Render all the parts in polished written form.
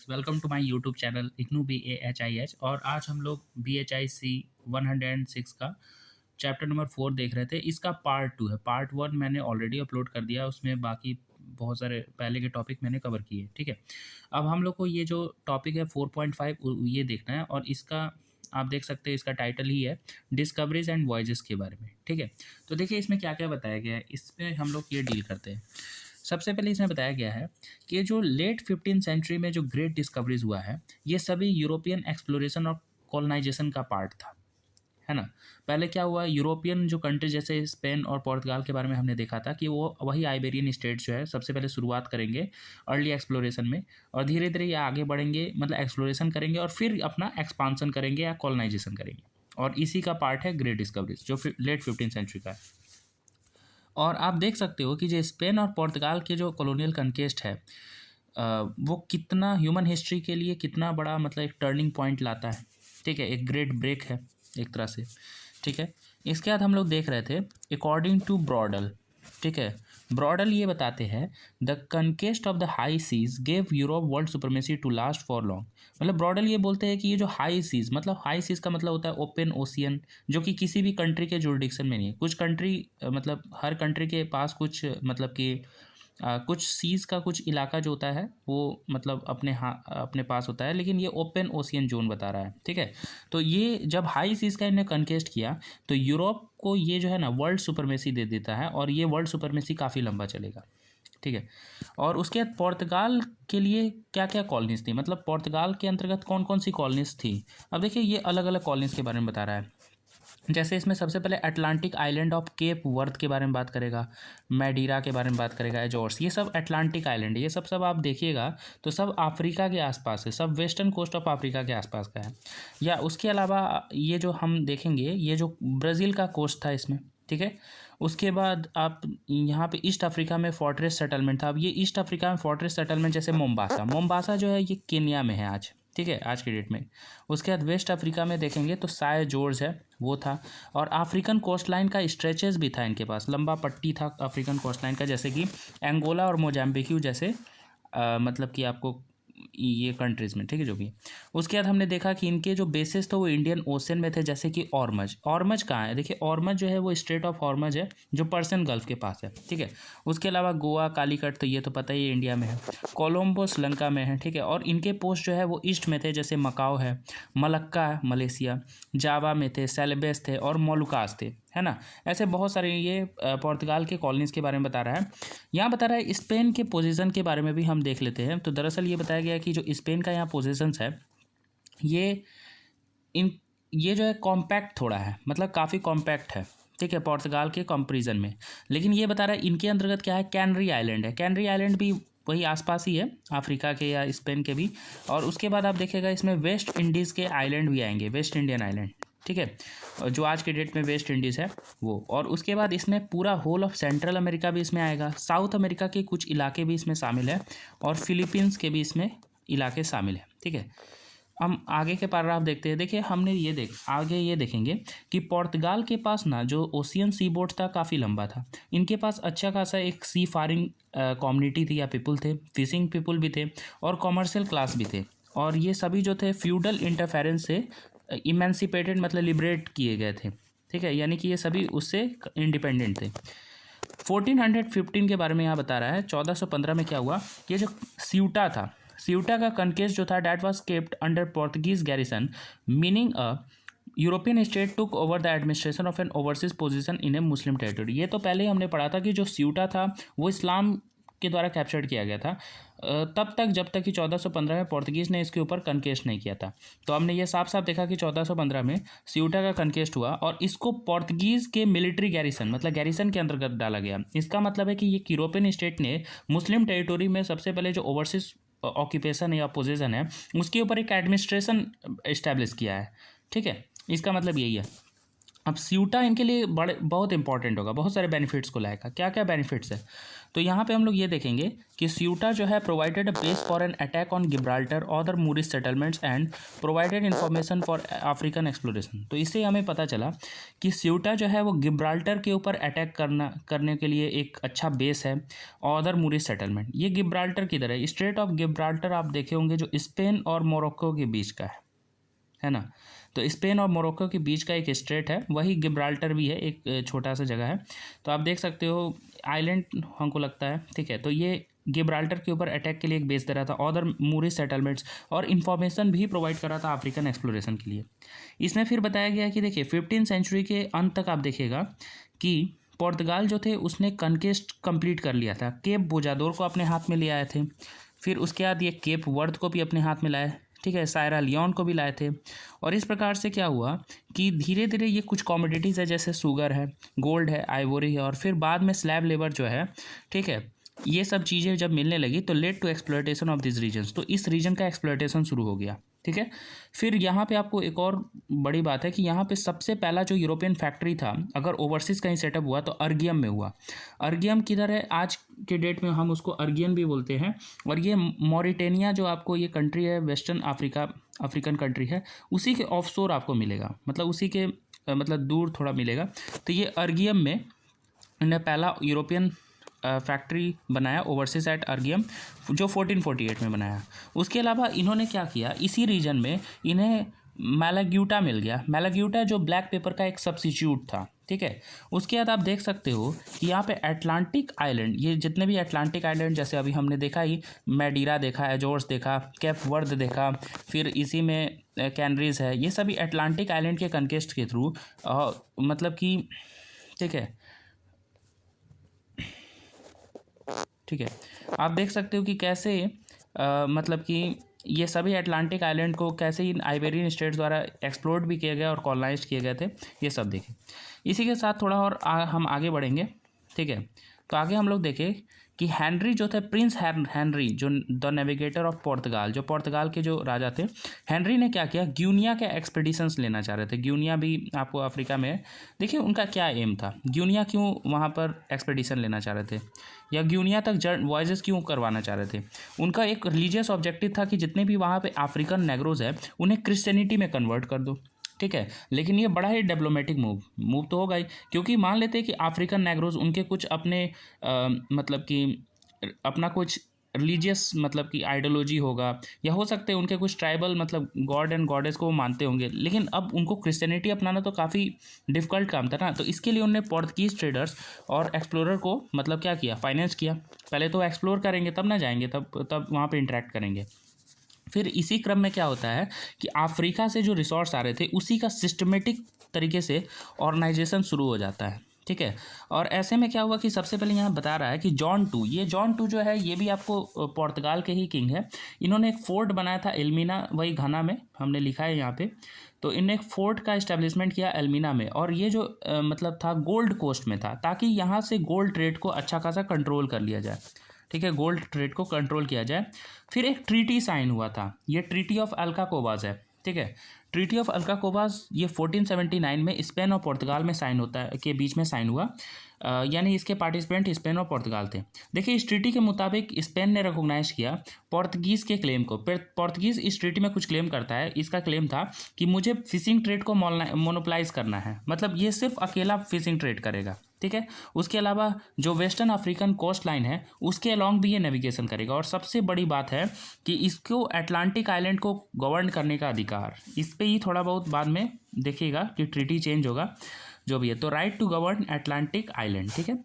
Welcome to my YouTube channel IGNOU BAHIH। और आज हम लोग BHIC 106 का चैप्टर नंबर 4 देख रहे थे। इसका पार्ट 2 है। पार्ट 1 मैंने ऑलरेडी अपलोड कर दिया, उसमें बाकी बहुत सारे पहले के टॉपिक मैंने कवर किए। ठीक है, अब हम लोग को ये जो टॉपिक है 4.5 ये देखना है, और इसका आप देख सकते हैं, इसका टाइटल ही है डिस्कवरीज एंड वॉयजेस के बारे में। ठीक है, तो देखिए इसमें क्या क्या बताया गया है, इसमें हम लोग ये डील करते हैं। सबसे पहले इसमें बताया गया है कि जो लेट 15 सेंचुरी में जो ग्रेट डिस्कवरीज हुआ है, ये सभी यूरोपियन एक्सप्लोरेशन और कॉलोनाइजेशन का पार्ट था, है ना। पहले क्या हुआ, यूरोपियन जो कंट्री जैसे स्पेन और पुर्तगाल के बारे में हमने देखा था कि वो वही आइबेरियन स्टेट जो है सबसे पहले शुरुआत करेंगे अर्ली एक्सप्लोरेशन में, और धीरे धीरे ये आगे बढ़ेंगे, मतलब एक्सप्लोरेशन करेंगे और फिर अपना एक्सपांसन करेंगे या कॉलोनाइजेशन करेंगे। और इसी का पार्ट है ग्रेट डिस्कवरीज जो लेट 15 सेंचुरी का है। और आप देख सकते हो कि जो स्पेन और पुर्तगाल के जो कॉलोनियल कन्क्वेस्ट है, वो कितना ह्यूमन हिस्ट्री के लिए कितना बड़ा, मतलब एक टर्निंग पॉइंट लाता है। ठीक है, एक ग्रेट ब्रेक है एक तरह से। ठीक है, इसके बाद हम लोग देख रहे थे अकॉर्डिंग टू ब्रॉडल। ठीक है, ब्रॉडल ये बताते हैं the conquest of the high seas gave Europe world supremacy to last for long. मतलब ब्रॉडल ये बोलते हैं कि ये जो हाई सीज, मतलब हाई सीज का मतलब होता है ओपन ओशियन, जो कि किसी भी कंट्री के जुरिडिक्शन में नहीं है। कुछ कंट्री मतलब हर कंट्री के पास कुछ मतलब कि कुछ सीज़ का कुछ इलाका जो होता है वो मतलब अपने पास होता है, लेकिन ये ओपन ओशियन जोन बता रहा है। ठीक है, तो ये जब हाई सीज़ का इन्हें कन्क्वेस्ट किया तो यूरोप को ये जो है ना वर्ल्ड सुपरमेसी दे देता है, और ये वर्ल्ड सुपरमेसी काफ़ी लंबा चलेगा। ठीक है, और उसके बाद पुर्तगाल के लिए क्या क्या कॉलोनीज थी, मतलब पुर्तगाल के अंतर्गत कौन कौन सी कॉलोनीज थी। अब देखिए ये अलग अलग कॉलोनीज के बारे में बता रहा है। जैसे इसमें सबसे पहले Atlantic island of Cape Verde के बारे में बात करेगा, मैडीरा के बारे में बात करेगा, एजोर्स, ये सब अटलांटिक आइलैंड है। ये सब आप देखिएगा तो सब अफ्रीका के आसपास है, सब वेस्टर्न कोस्ट ऑफ अफ्रीका के आसपास का है। या उसके अलावा ये जो हम देखेंगे, ये जो ब्राज़ील का कोस्ट था इसमें। ठीक है, उसके बाद आप यहाँ पे ईस्ट अफ्रीका में फोर्ट्रेस सेटलमेंट था। अब ये ईस्ट अफ्रीका में फोर्ट्रेस सेटलमेंट जैसे मोम्बासा, मोम्बासा जो है ये केन्या में है आज। ठीक है, आज के डेट में। उसके बाद वेस्ट अफ्रीका में देखेंगे तो साय जॉर्ज है, वो था। और अफ्रीकन कोस्ट लाइन का स्ट्रेचेस भी था इनके पास, लंबा पट्टी था अफ्रीकन कोस्ट लाइन का, जैसे कि एंगोला और मोजाम्बिक जैसे मतलब कि आपको ये कंट्रीज़ में। ठीक है, जो भी। उसके बाद हमने देखा कि इनके जो बेसिस थे वो इंडियन ओशन में थे, जैसे कि ऑर्मज। ऑर्मज कहाँ है, देखिए ऑर्मज जो है वो स्ट्रेट ऑफ ऑर्मज है जो पर्सियन गल्फ के पास है। ठीक है, उसके अलावा गोवा, कालीकट, तो ये तो पता ही है इंडिया में है। कोलंबो श्रीलंका में है। ठीक है, और इनके पोस्ट जो है वो ईस्ट में थे, जैसे मकाओ है, मलक्का है मलेशिया, जावा में थे, सेलेबेस थे और मोलुकास थे, है ना। ऐसे बहुत सारे ये पुर्तगाल के कॉलोनीज़ के बारे में बता रहा है। यहाँ बता रहा है स्पेन के पोजीशन के बारे में भी हम देख लेते हैं। तो दरअसल ये बताया गया कि जो स्पेन का यहाँ पोजीशंस है, ये इन ये जो है कॉम्पैक्ट थोड़ा है, मतलब काफ़ी कॉम्पैक्ट है। ठीक है, पुर्तगाल के कंपेरिजन में। लेकिन ये बता रहा है इनके अंतर्गत क्या है, कैनरी आइलैंड है। कैनरी आइलैंड भी वही आसपास ही है अफ्रीका के या स्पेन के भी। और उसके बाद आप देखेगा इसमें वेस्ट इंडीज़ के आइलैंड भी आएंगे, वेस्ट इंडियन आइलैंड। ठीक है, और जो आज के डेट में वेस्ट इंडीज़ है वो। और उसके बाद इसमें पूरा होल ऑफ सेंट्रल अमेरिका भी इसमें आएगा, साउथ अमेरिका के कुछ इलाके भी इसमें शामिल है, और फिलीपींस के भी इसमें इलाके शामिल है। ठीक है, हम आगे के पैराग्राफ देखते हैं। देखिए हमने आगे ये देखेंगे कि पुर्तगाल के पास ना जो ओशियन सी बोट था काफ़ी लंबा था। इनके पास अच्छा खासा एक सी फारिंग कम्युनिटी थी या पीपल थे, फिशिंग पीपल भी थे और कॉमर्शियल क्लास भी थे। और ये सभी जो थे फ्यूडल इंटरफेरेंस से इमेंसिपेटेड, मतलब लिबरेट किए गए थे। ठीक है, यानी कि ये सभी उससे इंडिपेंडेंट थे। 1415 के बारे में यहाँ बता रहा है। 1415 में क्या हुआ, ये जो स्यूटा था, स्यूटा का कनकेस्ट जो था that was kept under Portuguese garrison, meaning a European state took over the administration of N overseas position in A Muslim territory. ये तो पहले ही हमने पढ़ा था कि जो स्यूटा था वो इस्लाम के द्वारा कैप्चर्ड किया गया था तब तक, जब तक कि 1415 में पोर्तुगीज़ ने इसके ऊपर कनकेस्ट नहीं किया था। तो हमने ये साफ साफ देखा कि 1415 में स्यूटा का कनकेस्ट हुआ और इसको पोर्तुगीज़ के मिलिट्री गैरिसन, मतलब गैरिसन के अंतर्गत डाला गया। इसका मतलब है कि ये यूरोपियन स्टेट ने मुस्लिम टेरिटोरी में सबसे पहले जो ओवरसीज ऑक्यूपेशन या पोजीशन है उसके ऊपर एक एडमिनिस्ट्रेशन इस्टेब्लिश किया है। ठीक है, इसका मतलब यही है। अब स्यूटा इनके लिए बड़े बहुत इंपॉर्टेंट होगा, बहुत सारे बेनिफिट्स को लाएगा। क्या क्या बेनिफिट्स है, तो यहाँ पे हम लोग ये देखेंगे कि स्यूटा जो है provided a base for an attack on Gibraltar other Moorish settlements and provided information for African exploration. तो इससे हमें पता चला कि स्यूटा जो है वो गिब्राल्टर के ऊपर अटैक करने के लिए एक अच्छा बेस है, अदर मूरिश सेटलमेंट। ये गिब्राल्टर किधर है, स्ट्रेट ऑफ गिब्राल्टर आप देखे होंगे जो स्पेन और मोरक्को के बीच का है ना। तो स्पेन और मोरक्को के बीच का एक स्ट्रेट है, वही गिब्राल्टर भी है, एक छोटा सा जगह है। तो आप देख सकते हो आइलैंड हमको लगता है, ठीक है। तो ये गिब्राल्टर के ऊपर अटैक के लिए एक बेस दे रहा था, अदर मूरिश सेटलमेंट्स, और इन्फॉर्मेशन भी प्रोवाइड कर रहा था अफ्रीकन एक्सप्लोरेशन के लिए। इसमें फिर बताया गया कि देखिए 15वीं सेंचुरी के अंत तक आप देखिएगा कि पुर्तगाल जो थे उसने कनकेस्ट कंप्लीट कर लिया था। केप बोजादोर को अपने हाथ में ले आए थे, फिर उसके बाद ये केप वर्द को भी अपने हाथ में लाए, ठीक है, सायरा लियोन को भी लाए थे। और इस प्रकार से क्या हुआ कि धीरे धीरे ये कुछ कॉमोडिटीज़ है, जैसे शुगर है, गोल्ड है, आइवोरी है, और फिर बाद में स्लैब लेबर जो है, ठीक है, ये सब चीज़ें जब मिलने लगी तो led to exploitation of this regions. तो इस रीजन का एक्सप्लोइटेशन शुरू हो गया, ठीक है। फिर यहाँ पे आपको एक और बड़ी बात है कि यहाँ पे सबसे पहला जो यूरोपियन फैक्ट्री था अगर ओवरसीज़ कहीं सेटअप हुआ तो अर्गियम में हुआ। अर्गियम किधर है, आज के डेट में हम उसको अर्गियन भी बोलते हैं। और ये मॉरिटेनिया जो आपको ये कंट्री है, वेस्टर्न अफ्रीकन कंट्री है, उसी के ऑफशोर आपको मिलेगा, मतलब उसी के मतलब दूर थोड़ा मिलेगा। तो ये अर्गियम में इन्हें पहला यूरोपियन फैक्ट्री बनाया, ओवरसीज एट अर्गियम, जो 1448 में बनाया। उसके अलावा इन्होंने क्या किया, इसी रीजन में इन्हें मैलाग्यूटा मिल गया। मैलाग्यूटा जो ब्लैक पेपर का एक सब्सिट्यूट था, ठीक है। उसके बाद आप देख सकते हो कि यहाँ पे अटलांटिक आइलैंड, ये जितने भी अटलांटिक आइलैंड, जैसे अभी हमने देखा ही, मैडीरा देखा, एजोर्स देखा, कैप वर्द देखा, फिर इसी में कैनरीज है, ये सभी अटलांटिक आइलैंड के कनकेस्ट के थ्रू मतलब कि, ठीक है, ठीक है, आप देख सकते हो कि कैसे मतलब कि ये सभी अटलांटिक आइलैंड को कैसे इन आइबेरियन स्टेट्स द्वारा एक्सप्लोर्ड भी किया गया और कॉलोनाइज किए गए थे, ये सब देखें। इसी के साथ थोड़ा और हम आगे बढ़ेंगे, ठीक है। तो आगे हम लोग देखें कि हेनरी जो थे, प्रिंस हेनरी जो द नेविगेटर ऑफ पुर्तगाल, जो पुर्तगाल के जो राजा थे, हेनरी ने क्या किया, ग्यूनिया के एक्सपीडिशंस लेना चाह रहे थे। ग्यूनिया भी आपको अफ्रीका में है। देखिए उनका क्या एम था, ग्यूनिया क्यों वहाँ पर एक्सपीडिशन लेना चाह रहे थे, या ग्यूनिया तक वॉयजेस क्यों करवाना चाह रहे थे। उनका एक रिलीजियस ऑब्जेक्टिव था कि जितने भी वहाँ पे अफ्रीकन नेग्रोज है उन्हें क्रिश्चियनिटी में कन्वर्ट कर दो, ठीक है। लेकिन ये बड़ा ही डिप्लोमेटिक मूव तो होगा ही, क्योंकि मान लेते हैं कि अफ्रीकन नेग्रोज उनके कुछ अपने मतलब कि अपना कुछ रिलीजियस मतलब कि आइडियोलॉजी होगा, या हो सकते हैं उनके कुछ ट्राइबल मतलब गॉड एंड गॉडेस को वो मानते होंगे, लेकिन अब उनको क्रिश्चियनिटी अपनाना तो काफ़ी डिफ़िकल्ट काम था ना। तो इसके लिए उन्होंने पोर्तुगीज़ ट्रेडर्स और एक्सप्लोरर को मतलब क्या किया, फाइनेंस किया। पहले तो एक्सप्लोर करेंगे तब ना जाएंगे, तब वहाँ पे इंटरेक्ट करेंगे। फिर इसी क्रम में क्या होता है कि अफ्रीका से जो रिसोर्स आ रहे थे उसी का सिस्टमेटिक तरीके से ऑर्गेनाइजेशन शुरू हो जाता है, ठीक है। और ऐसे में क्या हुआ कि सबसे पहले यहाँ बता रहा है कि जॉन टू जो है ये भी आपको पुर्तगाल के ही किंग है। इन्होंने एक फोर्ट बनाया था एल्मीना, वही घाना में, हमने लिखा है यहाँ पे। तो इन्होंने एक फोर्ट का इस्टेब्लिशमेंट किया एल्मीना में, और ये जो मतलब था गोल्ड कोस्ट में था, ताकि यहाँ से गोल्ड ट्रेड को अच्छा खासा कंट्रोल कर लिया जाए, ठीक है, गोल्ड ट्रेड को कंट्रोल किया जाए। फिर एक ट्रीटी साइन हुआ था, ये ट्रीटी ऑफ अल्काकोबाज है, ठीक है। ट्रीटी ऑफ अल्काकोबाज ये 1479 में स्पेन और पुर्तगाल में साइन होता है, के बीच में साइन हुआ, यानी इसके पार्टिसिपेंट स्पेन और पुर्तगाल थे। देखिए इस ट्रीटी के मुताबिक स्पेन ने रिकॉग्नाइज किया पोर्तुगीज़ के क्लेम को। पोर्तुगीज़ इस ट्रीटी में कुछ क्लेम करता है, इसका क्लेम था कि मुझे फिशिंग ट्रेड को मोनोपलाइज करना है, मतलब ये सिर्फ अकेला फिशिंग ट्रेड करेगा, ठीक है। उसके अलावा जो वेस्टर्न अफ्रीकन कोस्ट लाइन है उसके अलॉन्ग भी ये नेविगेशन करेगा। और सबसे बड़ी बात है कि इसको अटलांटिक आइलैंड को गवर्न करने का अधिकार, इस पर ही थोड़ा बहुत बाद में देखिएगा कि ट्रीटी चेंज होगा जो भी है। तो right to govern Atlantic island, ठीक है।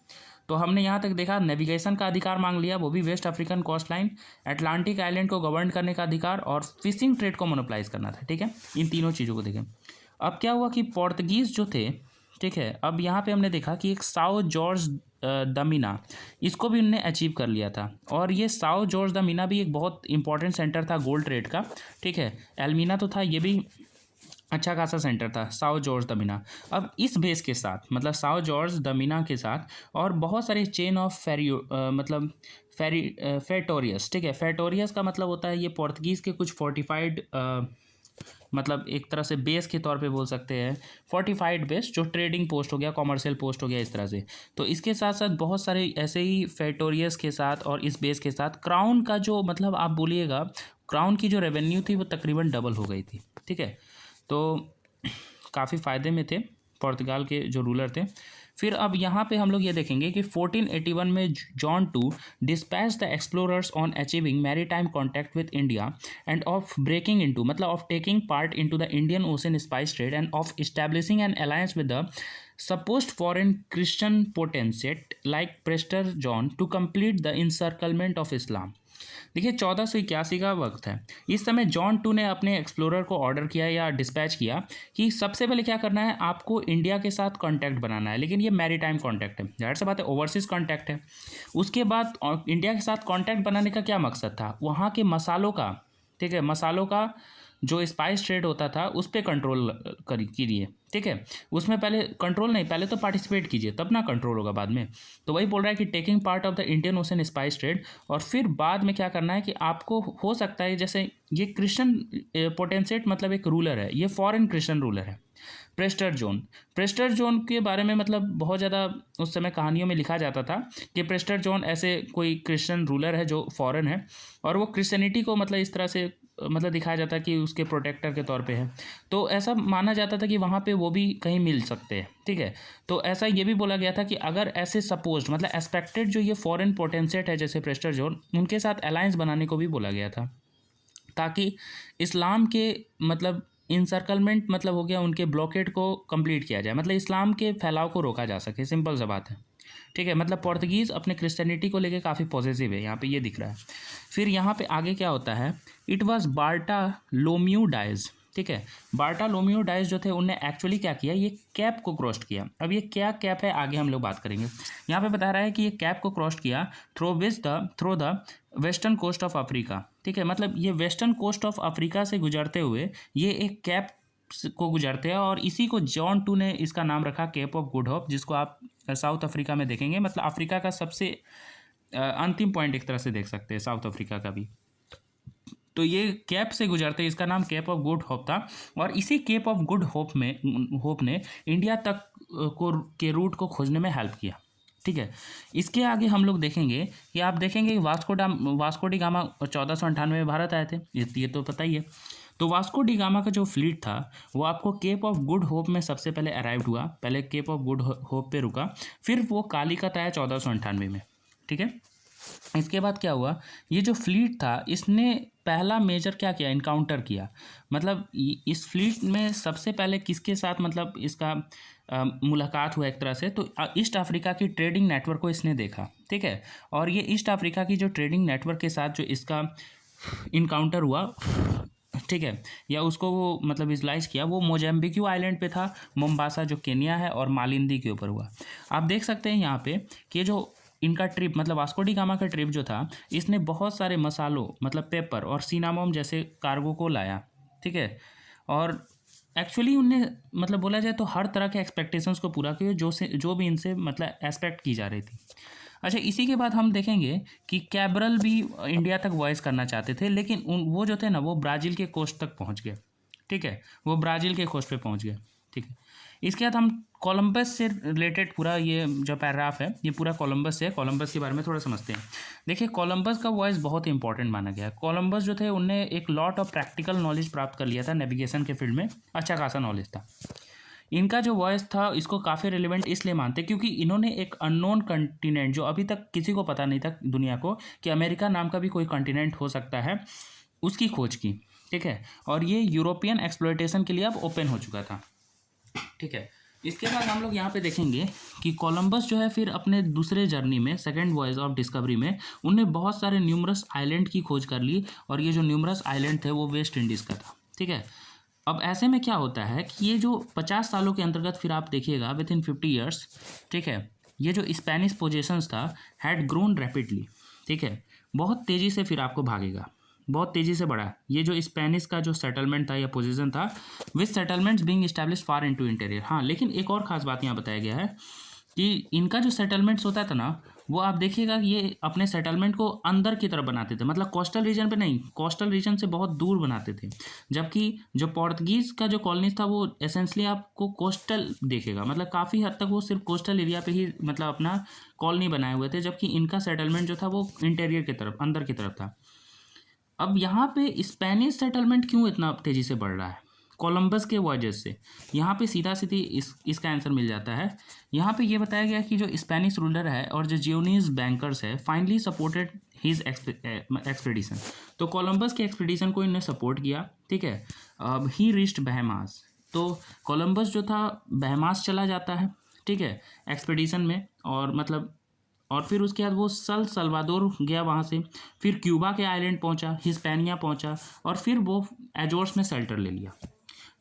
तो हमने यहाँ तक देखा नेविगेशन का अधिकार मांग लिया, वो भी West African coast line, Atlantic island को गवर्न करने का अधिकार, और फिशिंग ट्रेड को मोनोपलाइज करना था, ठीक है। इन तीनों चीज़ों को देखें। अब क्या हुआ कि पोर्तुगीज़ जो थे, ठीक है, अब यहाँ पे हमने देखा कि एक साओ जॉर्ज द मीना, इसको भी उन्होंने अचीव कर लिया था। और ये साओ जॉर्ज द मीना भी एक बहुत इंपॉर्टेंट सेंटर था गोल्ड ट्रेड का, ठीक है। एल्मीना तो था, ये भी अच्छा खासा सेंटर था, साओ जॉर्ज द मीना। अब इस बेस के साथ मतलब साओ जॉर्ज द मीना के साथ और बहुत सारे चेन ऑफ मतलब फेटोरियस, ठीक है। फेटोरियस का मतलब होता है ये पोर्तुगीज़ के कुछ फोर्टिफाइड मतलब एक तरह से बेस के तौर पे बोल सकते हैं, फोर्टिफाइड बेस जो ट्रेडिंग पोस्ट हो गया, कॉमर्शियल पोस्ट हो गया, इस तरह से। तो इसके साथ साथ बहुत सारे ऐसे ही फेटोरियस के साथ और इस बेस के साथ क्राउन का जो मतलब आप बोलिएगा, क्राउन की जो रेवेन्यू थी वो तकरीबन डबल हो गई थी। ठीक है, तो काफ़ी फ़ायदे में थे पुर्तगाल के जो रूलर थे। फिर अब यहाँ पे हम लोग ये देखेंगे कि 1481 में John two dispatch the explorers on achieving maritime contact with India and of breaking into मतलब of taking part into the Indian ocean spice trade and of establishing an alliance with the supposed foreign Christian potentate like Prester John to complete the encirclement of Islam। देखिए 1481 का वक्त है। इस समय John to ने अपने explorer को order किया या डिस्पैच किया कि सबसे पहले क्या करना है, आपको इंडिया के साथ कांटेक्ट बनाना है, लेकिन ये मैरीटाइम कांटेक्ट है, जाहिर सी बात है ओवरसीज कांटेक्ट है। उसके बाद इंडिया के साथ कांटेक्ट बनाने का क्या मकसद था, वहाँ के मसालों का, ठीक है, मसालों का जो स्पाइस ट्रेड होता था उस पर कंट्रोल कीजिए। ठीक है, उसमें पहले कंट्रोल नहीं, पहले तो पार्टिसिपेट कीजिए तब ना कंट्रोल होगा बाद में। तो वही बोल रहा है कि taking part of the Indian ocean spice trade, और फिर बाद में क्या करना है कि आपको हो सकता है जैसे ये क्रिश्चियन पोटेंसेट मतलब एक रूलर है, ये फॉरेन क्रिश्चियन रूलर है प्रेस्टर जोन के बारे में मतलब बहुत ज़्यादा उस समय कहानियों में लिखा जाता था कि प्रेस्टर जोन ऐसे कोई क्रिश्चियन रूलर है जो फॉरेन है, और वो क्रिश्चियनिटी को मतलब इस तरह से मतलब दिखाया जाता है कि उसके प्रोटेक्टर के तौर पे है। तो ऐसा माना जाता था कि वहाँ पे वो भी कहीं मिल सकते हैं। ठीक है, तो ऐसा ये भी बोला गया था कि अगर ऐसे सपोज्ड मतलब एक्सपेक्टेड जो ये फॉरेन पोटेंसेट है जैसे प्रेस्टर जोन, उनके साथ अलायंस बनाने को भी बोला गया था, ताकि इस्लाम के मतलब इंसर्कलमेंट मतलब हो गया उनके ब्लॉकेड को कंप्लीट किया जाए, मतलब इस्लाम के फैलाव को रोका जा सके, सिंपल सा बात है। ठीक है, मतलब पोर्तुगीज़ अपने क्रिश्चियनिटी को लेके काफ़ी पॉजिटिव है, यहाँ पे ये दिख रहा है। फिर यहाँ पे आगे क्या होता है, इट वाज बार्टा लोम्यू डाइज। ठीक है, बार्टा लोम्यू डाइज जो थे उनने एक्चुअली क्या किया, ये कैप को क्रॉस किया। अब ये क्या कैप है आगे हम लोग बात करेंगे। यहाँ पे बता रहा है कि ये कैप को क्रॉस किया through the western coast of Africa. ठीक है, मतलब ये वेस्टर्न कोस्ट ऑफ अफ्रीका से गुजरते हुए ये एक कैप को गुजरते हैं, और इसी को जॉन टू ने इसका नाम रखा केप ऑफ गुड होप, जिसको आप साउथ अफ्रीका में देखेंगे, मतलब अफ्रीका का सबसे अंतिम पॉइंट एक तरह से देख सकते हैं साउथ अफ्रीका का भी। तो ये कैप से गुजरते, इसका नाम केप ऑफ गुड होप था, और इसी केप ऑफ गुड होप ने इंडिया तक के रूट को खोजने में हेल्प किया। ठीक है, इसके आगे हम लोग देखेंगे कि आप देखेंगे वास्को डी गामा 1498 में भारत आए थे, ये तो पता ही है। तो वास्को डी गामा का जो फ्लीट था वो आपको केप ऑफ गुड होप में सबसे पहले अराइव हुआ, पहले केप ऑफ गुड होप पे रुका, फिर वो कालीकत आया 1498 में। ठीक है, इसके बाद क्या हुआ, ये जो फ्लीट था इसने पहला मेजर क्या किया, इनकाउंटर किया। मतलब इस फ्लीट में सबसे पहले किसके साथ मतलब इसका मुलाकात हुआ एक तरह से, तो ईस्ट अफ्रीका की ट्रेडिंग नेटवर्क को इसने देखा। ठीक है, और ये ईस्ट अफ्रीका की जो ट्रेडिंग नेटवर्क के साथ जो इसका इनकाउंटर हुआ, ठीक है, या उसको वो मतलब विजुलाइज किया, वो मोजाम्बिक्यू आइलैंड पे था, मोम्बासा जो केनिया है, और मालिंदी के ऊपर हुआ। आप देख सकते हैं यहाँ पे कि ये जो इनका ट्रिप मतलब वास्को डी गामा का ट्रिप जो था, इसने बहुत सारे मसालों मतलब पेपर और सिनामोम जैसे कार्गो को लाया। ठीक है, और एक्चुअली उनने मतलब बोला जाए तो हर तरह के एक्सपेक्टेशंस को पूरा किया जो भी इनसे मतलब एक्सपेक्ट की जा रही थी। अच्छा, इसी के बाद हम देखेंगे कि कैब्रल भी इंडिया तक वॉइस करना चाहते थे, लेकिन वो जो थे ना वो ब्राज़ील के कोस्ट तक पहुंच गए। ठीक है, वो ब्राज़ील के कोस्ट पे पहुंच गए। ठीक है, इसके बाद हम कोलंबस से रिलेटेड पूरा ये जो पैराग्राफ है ये पूरा कोलंबस से है। कोलंबस के बारे में थोड़ा समझते हैं। देखिए, कोलंबस का वॉइस बहुत इंपॉर्टेंट माना गया है। कोलंबस जो थे उनने एक लॉट ऑफ प्रैक्टिकल नॉलेज प्राप्त कर लिया था, नेविगेशन के फील्ड में अच्छा खासा नॉलेज था। इनका जो वॉइस था इसको काफ़ी रिलेवेंट इसलिए मानते क्योंकि इन्होंने एक अननोन कंटिनेंट, जो अभी तक किसी को पता नहीं था दुनिया को कि अमेरिका नाम का भी कोई कंटिनेंट हो सकता है, उसकी खोज की। ठीक है, और ये यूरोपियन एक्सप्लॉयटेशन के लिए अब ओपन हो चुका था। ठीक है, इसके बाद हम लोग यहाँ पे देखेंगे कि कोलंबस जो है फिर अपने दूसरे जर्नी में, सेकंड वॉयज ऑफ डिस्कवरी में, उनने बहुत सारे न्यूमरस आइलैंड की खोज कर ली, और ये जो न्यूमरस आइलैंड थे वो वेस्ट इंडीज़ का था। ठीक है, अब ऐसे में क्या होता है कि ये जो 50 सालों के अंतर्गत फिर आप देखिएगा विद इन 50 ईयर्स, ठीक है, ये जो स्पेनिश पोजेशंस था हैड ग्रोन रैपिडली। ठीक है, बहुत तेज़ी से फिर आपको भागेगा, बहुत तेज़ी से बढ़ा ये जो स्पेनिश का जो सेटलमेंट था या पोजीशन था, with settlements being establish far into interior. हाँ, लेकिन एक और ख़ास बात यहाँ बताया गया है कि इनका जो सेटलमेंट्स होता था ना, वो आप देखिएगा कि ये अपने सेटलमेंट को अंदर की तरफ बनाते थे, मतलब कोस्टल रीजन पे नहीं, कोस्टल रीजन से बहुत दूर बनाते थे। जबकि जो पोर्तुगीज़ का जो कॉलोनीज था वो एसेंशली आपको कोस्टल देखेगा, मतलब काफ़ी हद तक वो सिर्फ कोस्टल एरिया पे ही मतलब अपना कॉलोनी बनाए हुए थे, जबकि इनका सेटलमेंट जो था वो इंटीरियर की तरफ, अंदर की तरफ था। अब यहाँ पे स्पेनिश सेटलमेंट क्यों इतना तेज़ी से बढ़ रहा है? कोलंबस के वजह से। यहाँ पे सीधा सीधी इसका आंसर मिल जाता है। यहाँ पे ये बताया गया कि जो स्पेनिश रूलर है और जो जियोनीज बैंकर्स है फाइनली सपोर्टेड हिज एक्सपेडिशन। तो कोलंबस के एक्सपेडिशन को इन्होंने सपोर्ट किया, ठीक है। अब ही रीच्ड बहमास। तो कोलंबस जो था बहमास चला जाता है, ठीक है, एक्सपेडिशन में, और मतलब और फिर उसके बाद वो सल्वादोर गया वहाँ से, फिर क्यूबा के आइलैंड पहुँचा, हिस्पैनिया पहुँचा, और फिर वो एजोर्स में शेल्टर ले लिया।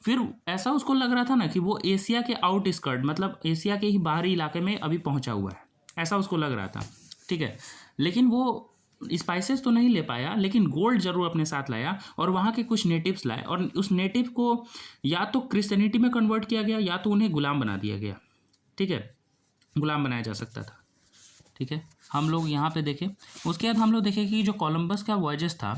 फिर ऐसा उसको लग रहा था ना कि वो एशिया के आउटस्कर्ट, मतलब एशिया के ही बाहरी इलाके में अभी पहुँचा हुआ है, ऐसा उसको लग रहा था, ठीक है। लेकिन वो स्पाइसेस तो नहीं ले पाया, लेकिन गोल्ड जरूर अपने साथ लाया और वहाँ के कुछ नेटिव्स लाए, और उस नेटिव को या तो क्रिश्चियनिटी में कन्वर्ट किया गया या तो उन्हें गुलाम बना दिया गया, ठीक है, गुलाम बनाया जा सकता था, ठीक है। हम लोग यहाँ पे देखें, उसके बाद हम लोग देखें कि जो कोलंबस का वॉयजेस था,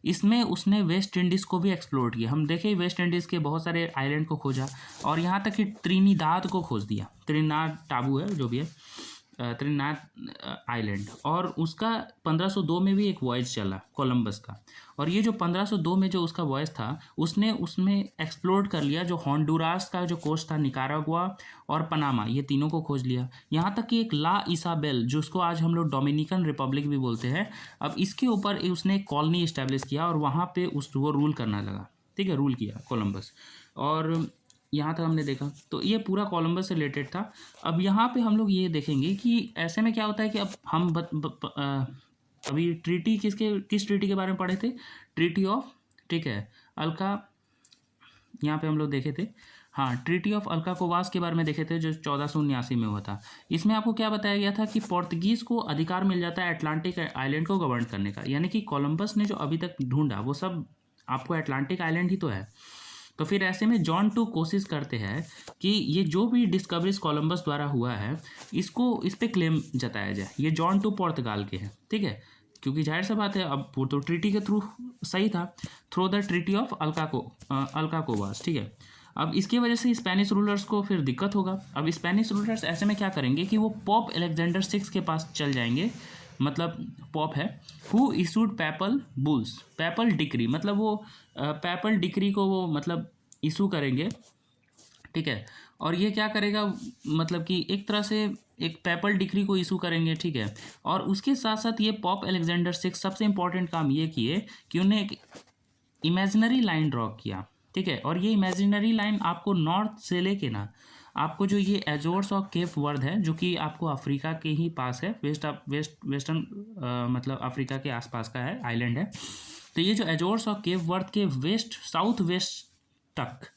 इसमें उसने वेस्ट इंडीज़ को भी एक्सप्लोर किया। हम देखें वेस्ट इंडीज़ के बहुत सारे आइलैंड को खोजा, और यहाँ तक कि त्रिनिदाद को खोज दिया। त्रिनाद टाबू है जो भी है, त्रिनाद आइलैंड, और उसका 1502 में भी एक वॉयज चला कोलंबस का। और ये जो 1502 में जो उसका वॉयज था, उसने उसमें एक्सप्लोर कर लिया जो होंडुरास का जो कोस्ट था, निकारागुआ और पनामा, ये तीनों को खोज लिया। यहाँ तक कि एक ला इसाबेल, जो उसको आज हम लोग डोमिनिकन रिपब्लिक भी बोलते हैं, अब इसके ऊपर उसने एक कॉलोनी इस्टेब्लिश किया और वहाँ पे वो रूल करना लगा, ठीक है, रूल किया कोलंबस। और यहाँ तक हमने देखा, तो ये पूरा कोलंबस से रिलेटेड था। अब यहाँ पे हम लोग ये देखेंगे कि ऐसे में क्या होता है कि अब हम अभी किस ट्रीटी के बारे में पढ़े थे, ट्रीटी ऑफ, ठीक है, अल्का, यहाँ पे हम लोग देखे थे, हाँ, ट्रीटी ऑफ अल्काकोवास के बारे में देखे थे जो 1479 में हुआ था। इसमें आपको क्या बताया गया था कि पोर्तुगीज़ को अधिकार मिल जाता है अटलांटिक आइलैंड को गवर्न करने का, यानी कि कोलंबस ने जो अभी तक ढूंढा वो सब आपको अटलांटिक आइलैंड ही तो है। तो फिर ऐसे में जॉन टू कोशिश करते हैं कि ये जो भी डिस्कवरीज कोलंबस द्वारा हुआ है, इस पे क्लेम जताया जाए, ये जॉन टू पुर्तगाल के हैं, ठीक है, क्योंकि जाहिर सा बात है, अब वो तो ट्रीटी के थ्रू सही था, थ्रू द ट्रीटी ऑफ अल्काकोवास, ठीक है। अब इसकी वजह से स्पेनिश रूलर्स को फिर दिक्कत होगा। अब स्पेनिश रूलर्स ऐसे में क्या करेंगे कि वो पॉप अलेक्जेंडर 6 के पास चल जाएंगे, मतलब पॉप है, who issued PayPal bulls, PayPal decree, मतलब वो पैपल डिक्री को वो मतलब इशू करेंगे, ठीक है। और ये क्या करेगा, मतलब कि एक तरह से एक पैपल डिक्री को इशू करेंगे, ठीक है। और उसके साथ साथ ये पॉप अलेक्जेंडर 6 सबसे इंपॉर्टेंट काम ये किए कि उन्हें एक इमेजिनरी लाइन ड्रॉ किया, ठीक है। और ये इमेजिनरी लाइन आपको नॉर्थ से लेके ना, आपको जो ये एजोर्स और केप वर्द है, जो कि आपको अफ्रीका के ही पास है, वेस्टर्न मतलब अफ्रीका के आसपास का है, आइलैंड है। तो ये जो एजोर्स और केप वर्द के साउथ वेस्ट तक,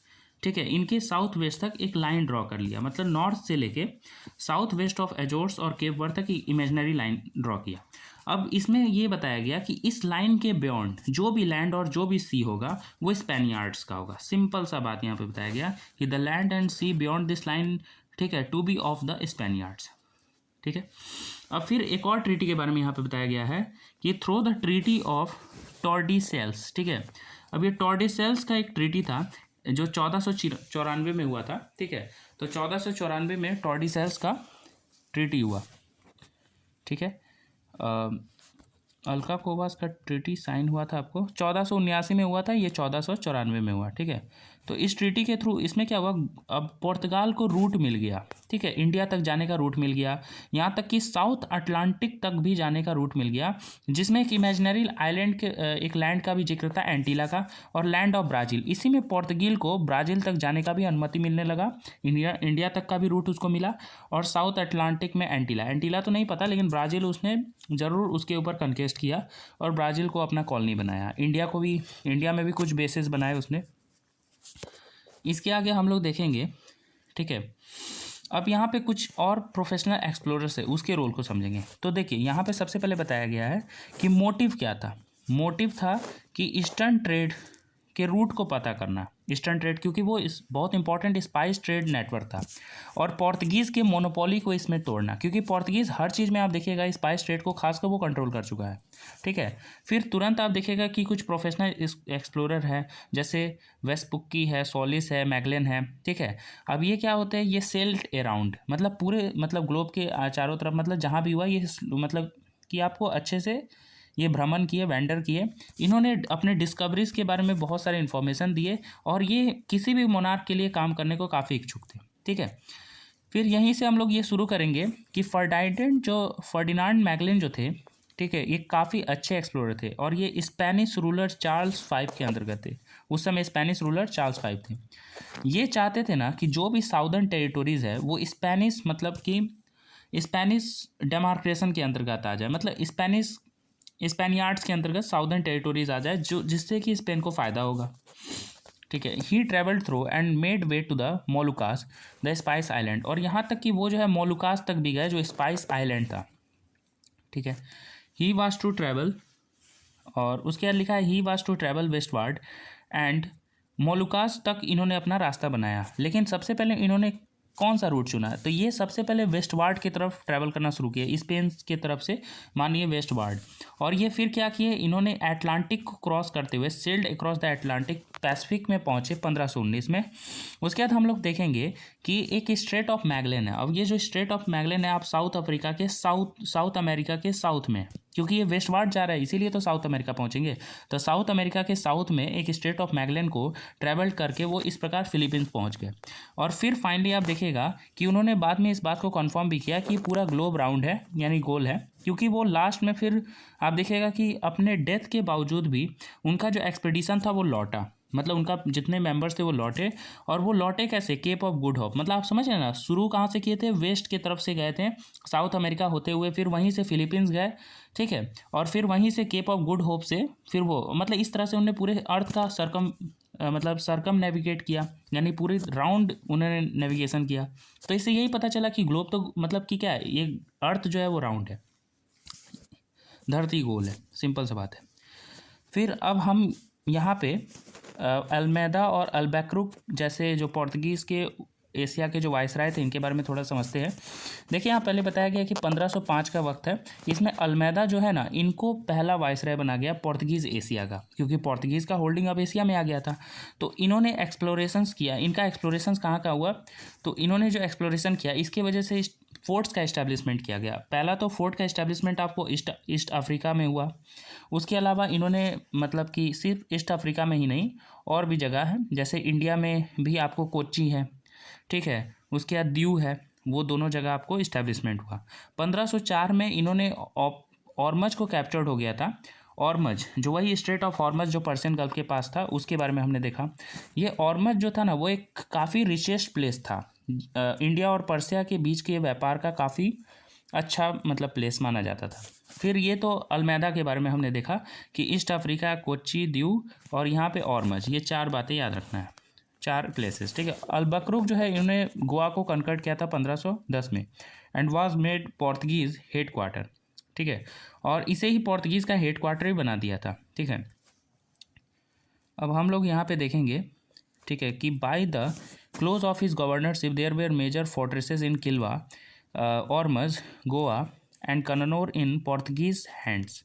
ठीक है, इनके साउथ वेस्ट तक एक लाइन ड्रॉ कर लिया, मतलब नॉर्थ से लेके साउथ वेस्ट ऑफ एजोर्स और केप वर्द तक इमेजिनरी लाइन ड्रॉ किया। अब इसमें ये बताया गया कि इस लाइन के बियॉन्ड जो भी लैंड और जो भी सी होगा वो स्पेनियार्ड्स का होगा। सिंपल सा बात यहाँ पे बताया गया कि the land and sea beyond this line, ठीक है, to be of the Spaniards, ठीक है। अब फिर एक और ट्रीटी के बारे में यहाँ पे बताया गया है कि थ्रू द ट्रीटी ऑफ टॉर्डिसेल्स, ठीक है। अब ये टॉर्डिसेल्स का एक ट्रीटी था जो 1494 में हुआ था, ठीक है। तो 1494 में टॉर्डिसेल्स का ट्रीटी हुआ, ठीक है। अल्काकोवास का ट्रीटी साइन हुआ था आपको 1479 में हुआ था, ये 1494 में हुआ, ठीक है। तो इस ट्रीटी के थ्रू इसमें क्या हुआ, अब पुर्तगाल को रूट मिल गया, ठीक है, इंडिया तक जाने का रूट मिल गया, यहाँ तक कि साउथ अटलांटिक तक भी जाने का रूट मिल गया, जिसमें एक इमेजिनरी आइलैंड के एक लैंड का भी जिक्र था, एंटीला का, और लैंड ऑफ ब्राज़ील। इसी में पुर्तगाल को ब्राज़ील तक जाने का भी अनुमति मिलने लगा, इंडिया तक का भी रूट उसको मिला, और साउथ अटलांटिक में एंटीला तो नहीं पता, लेकिन ब्राज़ील उसने ज़रूर उसके ऊपर कन्केस्ट किया और ब्राज़ील को अपना कॉलोनी बनाया। इंडिया में भी कुछ बेसेस बनाए उसने। इसके आगे हम लोग देखेंगे, ठीक है। अब यहाँ पे कुछ और प्रोफेशनल एक्सप्लोरर्स है, उसके रोल को समझेंगे। तो देखिए यहाँ पे सबसे पहले बताया गया है कि मोटिव क्या था। मोटिव था कि ईस्टर्न ट्रेड के रूट को पता करना, ईस्टर्न ट्रेड, क्योंकि वो इस बहुत इंपॉर्टेंट स्पाइस ट्रेड नेटवर्क था। और पोर्तुगीज़ के मोनोपोली को इसमें तोड़ना, क्योंकि पोर्तुगीज़ हर चीज़ में आप देखिएगा स्पाइस ट्रेड को खासकर वो कंट्रोल कर चुका है। ठीक है। फिर तुरंत आप देखिएगा कि कुछ प्रोफेशनल एक्सप्लोरर है, जैसे वेस्पुक्की है, सोलिस है, मैगलेन है। ठीक है। अब ये क्या होता है, ये सेल्ड अराउंड, मतलब पूरे मतलब ग्लोब के चारों तरफ, मतलब जहाँ भी हुआ ये मतलब कि आपको अच्छे से ये भ्रमण किए, वेंडर किए। इन्होंने अपने डिस्कवरीज के बारे में बहुत सारे इन्फॉर्मेशन दिए और ये किसी भी मोनार्क के लिए काम करने को काफ़ी इच्छुक थे। ठीक है। फिर यहीं से हम लोग ये शुरू करेंगे कि फर्डिनांड मैगलिन जो थे, ठीक है, ये काफ़ी अच्छे एक्सप्लोरर थे और ये स्पेनिश रूलर चार्ल्स फाइव के अंतर्गत थे। उस समय स्पेनिश रूलर चार्ल्स फाइव थे। ये चाहते थे ना कि जो भी साउदर्न टेरिटोरीज है वो स्पेनिश, मतलब कि स्पेनिश डेमार्केशन के अंतर्गत आ जाए, मतलब स्पेनियार्ड्स के अंतर्गत साउदर्न टेरिटोरीज आ जाए, जो जिससे कि स्पेन को फ़ायदा होगा। ठीक है। He travelled through and made way to the Moluccas, the spice island, और यहाँ तक कि वो जो है मोलुकास तक भी गए, जो स्पाइस आइलैंड था। ठीक है। ही वाज टू ट्रेवल, और उसके बाद लिखा है he was to travel westward and Moluccas तक इन्होंने अपना रास्ता बनाया। लेकिन सबसे पहले इन्होंने कौन सा रूट चुना, तो ये सबसे पहले वेस्टवार्ड की तरफ ट्रैवल करना शुरू किया, स्पेन की तरफ से मानिए वेस्टवार्ड। और ये फिर क्या किए, इन्होंने अटलांटिक को क्रॉस करते हुए sailed across the Atlantic, Pacific में पहुंचे 1519 में। उसके बाद हम लोग देखेंगे कि एक स्ट्रेट ऑफ मैगलेन है। अब ये जो स्ट्रेट ऑफ मैगलेन है, आप साउथ अफ्रीका के साउथ अमेरिका के साउथ में, क्योंकि ये वेस्टवार्ड जा रहा है इसीलिए तो साउथ अमेरिका पहुंचेंगे, तो साउथ अमेरिका के साउथ में एक स्ट्रेट ऑफ मैगलेन को ट्रैवल करके वो इस प्रकार फिलीपींस पहुंच गए। और फिर फाइनली आप देखिएगा कि उन्होंने बाद में इस बात को कंफर्म भी किया कि पूरा ग्लोब राउंड है, यानी गोल है, क्योंकि वो लास्ट में फिर आप देखिएगा कि अपने डेथ के बावजूद भी उनका जो एक्सपेडिशन था वो लौटा, मतलब उनका जितने मेंबर्स थे वो लौटे। और वो लौटे कैसे, केप ऑफ गुड होप, मतलब आप समझ रहे हैं ना, शुरू कहाँ से किए थे, वेस्ट की तरफ से गए थे साउथ अमेरिका होते हुए, फिर वहीं से फिलीपींस गए। ठीक है। और फिर वहीं से केप ऑफ गुड होप से फिर वो, मतलब इस तरह से उन्होंने पूरे अर्थ का मतलब सरकम नेविगेट किया, यानी पूरे राउंड उन्होंने नेविगेशन किया। तो इससे यही पता चला कि ग्लोब तो मतलब कि क्या है, ये अर्थ जो है वो राउंड है, धरती गोल है, सिंपल सा बात है। फिर अब हम यहाँ पे अल्मेदा और अल्बैक्रुक जैसे जो पोर्तुगीज़ के एशिया के जो वायसराय थे, इनके बारे में थोड़ा समझते हैं। देखिए यहाँ पहले बताया गया कि 1505 का वक्त है। इसमें अल्मेदा जो है ना, इनको पहला वायसराय बना गया पोर्तुगीज़ एशिया का, क्योंकि पोर्तुगीज़ का होल्डिंग अब एशिया में आ गया था। तो इन्होंने एक्सप्लोरेशंस किया। इनका एक्सप्लोरेशंस कहाँ का हुआ, तो इन्होंने जो एक्सप्लोरेशन किया इसकी वजह से फोर्ट्स का इस्टेब्लिशमेंट किया गया। पहला तो फोर्ट का इस्टेब्लिशमेंट आपको ईस्ट अफ्रीका में हुआ। उसके अलावा इन्होंने मतलब कि सिर्फ ईस्ट अफ्रीका में ही नहीं, और भी जगह है, जैसे इंडिया में भी आपको कोच्चि है। ठीक है। उसके बाद दीव है, वो दोनों जगह आपको इस्टेब्लिशमेंट हुआ। 1504 में इन्होंने ऑर्मज को कैप्चर्ड हो गया था। ऑर्मज जो वही स्ट्रेट ऑफ ऑर्मज जो पर्शियन गल्फ के पास था, उसके बारे में हमने देखा। ये ऑर्मज जो था ना, वो एक काफ़ी रिचेस्ट प्लेस था। इंडिया और पर्सिया के बीच के व्यापार का काफ़ी अच्छा मतलब प्लेस माना जाता था। फिर ये तो अल्मेदा के बारे में हमने देखा कि ईस्ट अफ्रीका, कोच्चि, दीव और यहाँ पे ऑर्मज, ये 4 बातें याद रखना है, 4 प्लेसेस। ठीक है। अल्बकरुक जो है, इन्होंने गोवा को कन्वर्ट किया था 1510 में and was made Portuguese head quarter. ठीक है। और इसे ही पोर्तुगीज़ का हेड क्वार्टर भी बना दिया था। ठीक है। अब हम लोग यहाँ पे देखेंगे, ठीक है, कि by the close of his governorship there were major fortresses in Kilwa, Ormuz, Goa and Cannanore in Portuguese hands.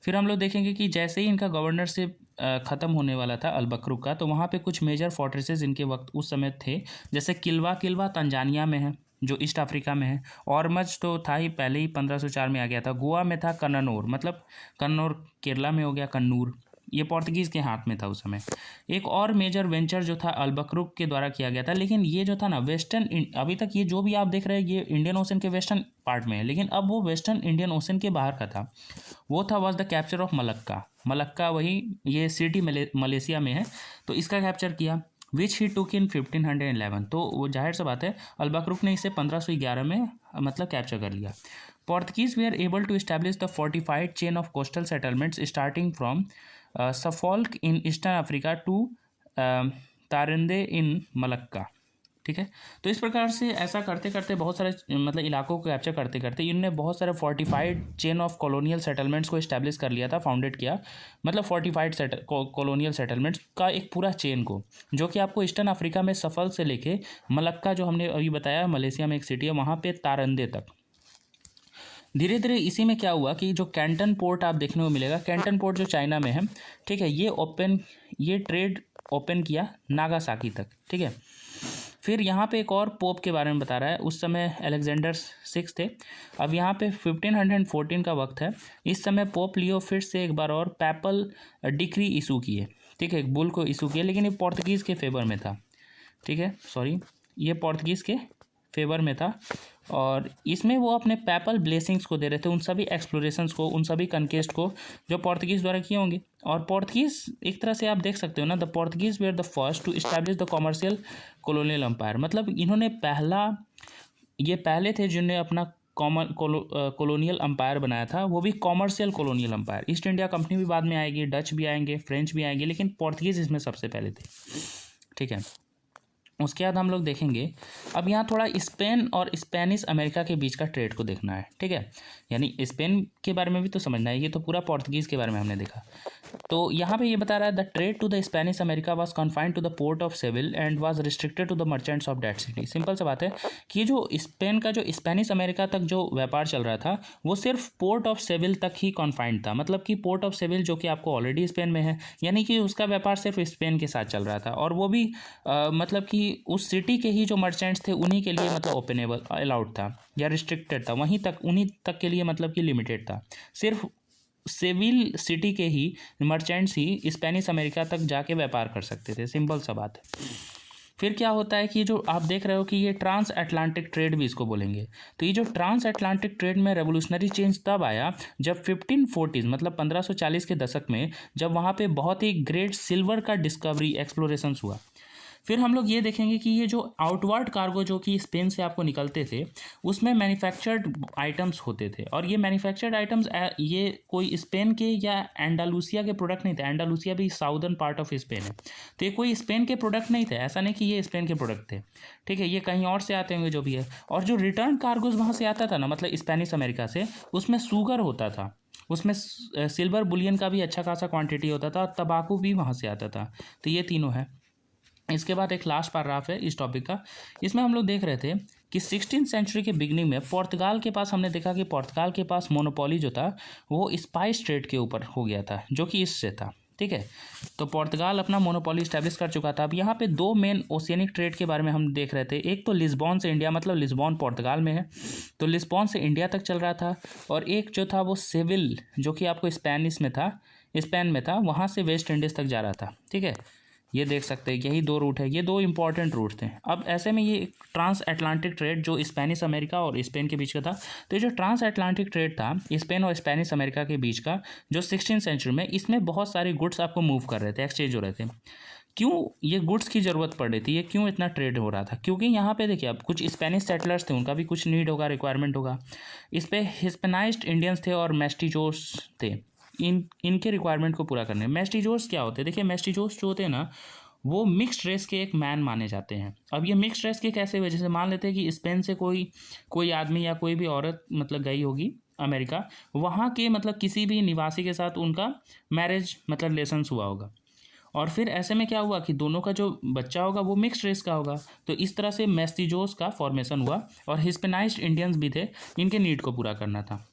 फिर हम लोग देखेंगे कि जैसे ही इनका गवर्नरशिप ख़त्म होने वाला था अल्बकरुक का, तो वहाँ पे कुछ मेजर फोर्ट्रेसेस इनके वक्त उस समय थे, जैसे किल्वा तंजानिया में है, जो ईस्ट अफ्रीका में है। ऑर्मज तो था ही पहले ही 1504 में आ गया था। गोवा में था कन्नौर, मतलब कन्नौर केरला में हो गया, कन्नूर, ये पोर्तुगीज़ के हाथ में था उस समय। एक और मेजर वेंचर जो था अल्बकरुक के द्वारा किया गया था, लेकिन ये जो था ना वेस्टर्न, अभी तक ये जो भी आप देख रहे हैं ये इंडियन ओशन के वेस्टर्न पार्ट में है, लेकिन अब वो वेस्टर्न इंडियन ओशन के बाहर का था। वो था was the capture of Malacca. Malacca वही ये सिटी मलेशिया में है, तो इसका कैप्चर किया, विच ही टुक इन 1511। तो वो जाहिर सा बात है अल्बकरुक ने इसे 1511 में मतलब कैप्चर कर लिया। Portuguese they are able to establish the fortified chain of coastal settlements starting from Sofala in eastern Africa to Ternate in Malacca. ठीक है। तो इस प्रकार से ऐसा करते करते बहुत सारे मतलब इलाकों को कैप्चर करते करते इनने बहुत सारे fortified chain of colonial settlements को इस्टेब्लिश कर लिया था, फाउंडेड किया, मतलब फोर्टिफाइड कॉलोनियल सेटलमेंट्स का एक पूरा चेन को, जो कि आपको ईस्टर्न अफ्रीका में सफल से लेके मलक्का, जो हमने अभी बताया मलेशिया में एक सिटी है, वहाँ पे तारंदे तक। धीरे धीरे इसी में क्या हुआ कि जो कैंटन पोर्ट आप देखने को मिलेगा, कैंटन पोर्ट जो चाइना में है, ठीक है, ये ट्रेड ओपन किया नागासाकी तक, ठीक है। फिर यहाँ पे एक और पोप के बारे में बता रहा है, उस समय अलेक्जेंडर 6 थे। अब यहाँ पे 1514 का वक्त है। इस समय पोप लियो फिर से एक बार और पैपल डिक्री इशू किए, ठीक है, एक बुल को इशू किए, लेकिन ये पोर्तुगीज़ के फेवर में था, ठीक है, सॉरी, ये पोर्तुगीज़ के फेवर में था। और इसमें वो अपने पैपल ब्लेसिंग्स को दे रहे थे उन सभी एक्सप्लोरेशंस को, उन सभी कनकेस्ट को जो पोर्तुगीज़ द्वारा किए होंगे। और पोर्तुगीज़ एक तरह से आप देख सकते हो ना, the Portuguese were the first to establish the commercial colonial empire, मतलब इन्होंने पहले थे जिन्होंने अपना कॉलोनियल एम्पायर बनाया था, वो भी commercial colonial empire. East India company भी बाद में आएगी, डच भी आएंगे, फ्रेंच भी आएंगे, लेकिन पोर्तुगीज़ इसमें सबसे पहले थे, ठीक है। उसके बाद हम लोग देखेंगे, अब यहाँ थोड़ा स्पेन और स्पेनिश अमेरिका के बीच का ट्रेड को देखना है, ठीक है, यानी स्पेन के बारे में भी तो समझना है, ये तो पूरा पोर्तुगीज़ के बारे में हमने देखा। तो यहाँ पे ये बता रहा है, the trade to the Spanish America was confined to the port of Seville and was restricted to the merchants of that city. Simple सा बात है कि ये जो स्पेन का जो स्पेनिश अमेरिका तक जो व्यापार चल रहा था, वो सिर्फ पोर्ट ऑफ सेविल तक ही कन्फाइंड था, मतलब कि पोर्ट ऑफ सेविल जो कि आपको ऑलरेडी स्पेन में है, यानी कि उसका व्यापार सिर्फ स्पेन के साथ चल रहा था, और वो भी मतलब कि उस सिटी के ही जो मर्चेंट्स थे उन्हीं के लिए मतलब ओपनेबल अलाउड था या रिस्ट्रिक्टेड था, वहीं तक उन्हीं तक के लिए मतलब कि लिमिटेड था। सिर्फ सेविल सिटी के ही मर्चेंट्स ही स्पेनिश अमेरिका तक जाके व्यापार कर सकते थे, सिंपल सा बात है। फिर क्या होता है कि जो आप देख रहे हो कि ये ट्रांस अटलांटिक ट्रेड भी इसको बोलेंगे। तो ये जो ट्रांस अटलांटिक ट्रेड में रेवोल्यूशनरी चेंज तब आया जब 1540 मतलब 1540 के दशक में, जब वहाँ पे बहुत ही ग्रेट सिल्वर का डिस्कवरी एक्सप्लोरेशंस हुआ। फिर हम लोग ये देखेंगे कि ये जो आउटवर्ड कार्गो जो कि स्पेन से आपको निकलते थे, उसमें मैन्युफैक्चर्ड आइटम्स होते थे, और ये मैन्युफैक्चर्ड आइटम्स ये कोई स्पेन के या एंडालुसिया के प्रोडक्ट नहीं थे। एंडालुसिया भी साउदर्न पार्ट ऑफ स्पेन है, तो ये कोई स्पेन के प्रोडक्ट नहीं थे, ऐसा नहीं कि ये स्पेन के प्रोडक्ट थे, ठीक है, ये कहीं और से आते होंगे जो भी है। और जो रिटर्न कार्गोज वहाँ से आता था ना, मतलब स्पेनिश अमेरिका से, उसमें शुगर होता था, उसमें सिल्वर बुलियन का भी अच्छा खासा क्वांटिटी होता था, और तंबाकू भी वहाँ से आता था। तो ये तीनों है। इसके बाद एक लास्ट पैराग्राफ है इस टॉपिक का, इसमें हम लोग देख रहे थे कि 16th सेंचुरी के बिगनिंग में पुर्तगाल के पास, हमने देखा कि पुर्तगाल के पास मोनोपोली जो था वो स्पाइस ट्रेड के ऊपर हो गया था, जो कि इससे था, ठीक है। तो पुर्तगाल अपना मोनोपोली स्टैब्लिश कर चुका था। अब यहाँ पे दो मेन ओशियनिक ट्रेड के बारे में हम देख रहे थे, एक तो लिस्बॉन से इंडिया, मतलब लिस्बॉन पुर्तगाल में है, तो लिस्बॉन से इंडिया तक चल रहा था, और एक जो था वो सेविल, जो कि आपको स्पेन में था, वहाँ से वेस्ट इंडीज़ तक जा रहा था, ठीक है। ये देख सकते हैं, यही दो रूट है, ये दो इंपॉर्टेंट रूट थे। अब ऐसे में ये ट्रांस अटलांटिक ट्रेड जो स्पेनिश अमेरिका और स्पेन के बीच का था, तो ये जो ट्रांस अटलांटिक ट्रेड था स्पेन और स्पेनिश अमेरिका के बीच का, जो 16th सेंचुरी में, इसमें बहुत सारे गुड्स आपको मूव कर रहे थे, एक्सचेंज हो रहे थे। क्यों ये गुड्स की ज़रूरत पड़ रही थी, ये क्यों इतना ट्रेड हो रहा था? क्योंकि यहाँ पे देखिए, अब कुछ स्पेनिश सेटलर्स थे, उनका भी कुछ नीड होगा, रिक्वायरमेंट होगा। इस पर हिस्पेनाइज्ड इंडियंस थे और मेस्टिजोस थे, इनके रिक्वायरमेंट को पूरा करने। मेस्टिजोस क्या होते हैं? देखिए, मेस्टिजोस जो होते हैं ना, वो मिक्स्ड रेस के एक मैन माने जाते हैं। अब ये मिक्स्ड रेस के कैसे वजह से, मान लेते हैं कि स्पेन से कोई आदमी या कोई भी औरत मतलब गई होगी अमेरिका, वहाँ के मतलब किसी भी निवासी के साथ उनका मैरिज मतलब रिलेशंस हुआ होगा, और फिर ऐसे में क्या हुआ कि दोनों का जो बच्चा होगा वो मिक्स्ड रेस का होगा। तो इस तरह से मेस्टिजोस का फॉर्मेशन हुआ, और हिस्पेनाइज्ड इंडियंस भी थे, इनके नीड को पूरा करना था।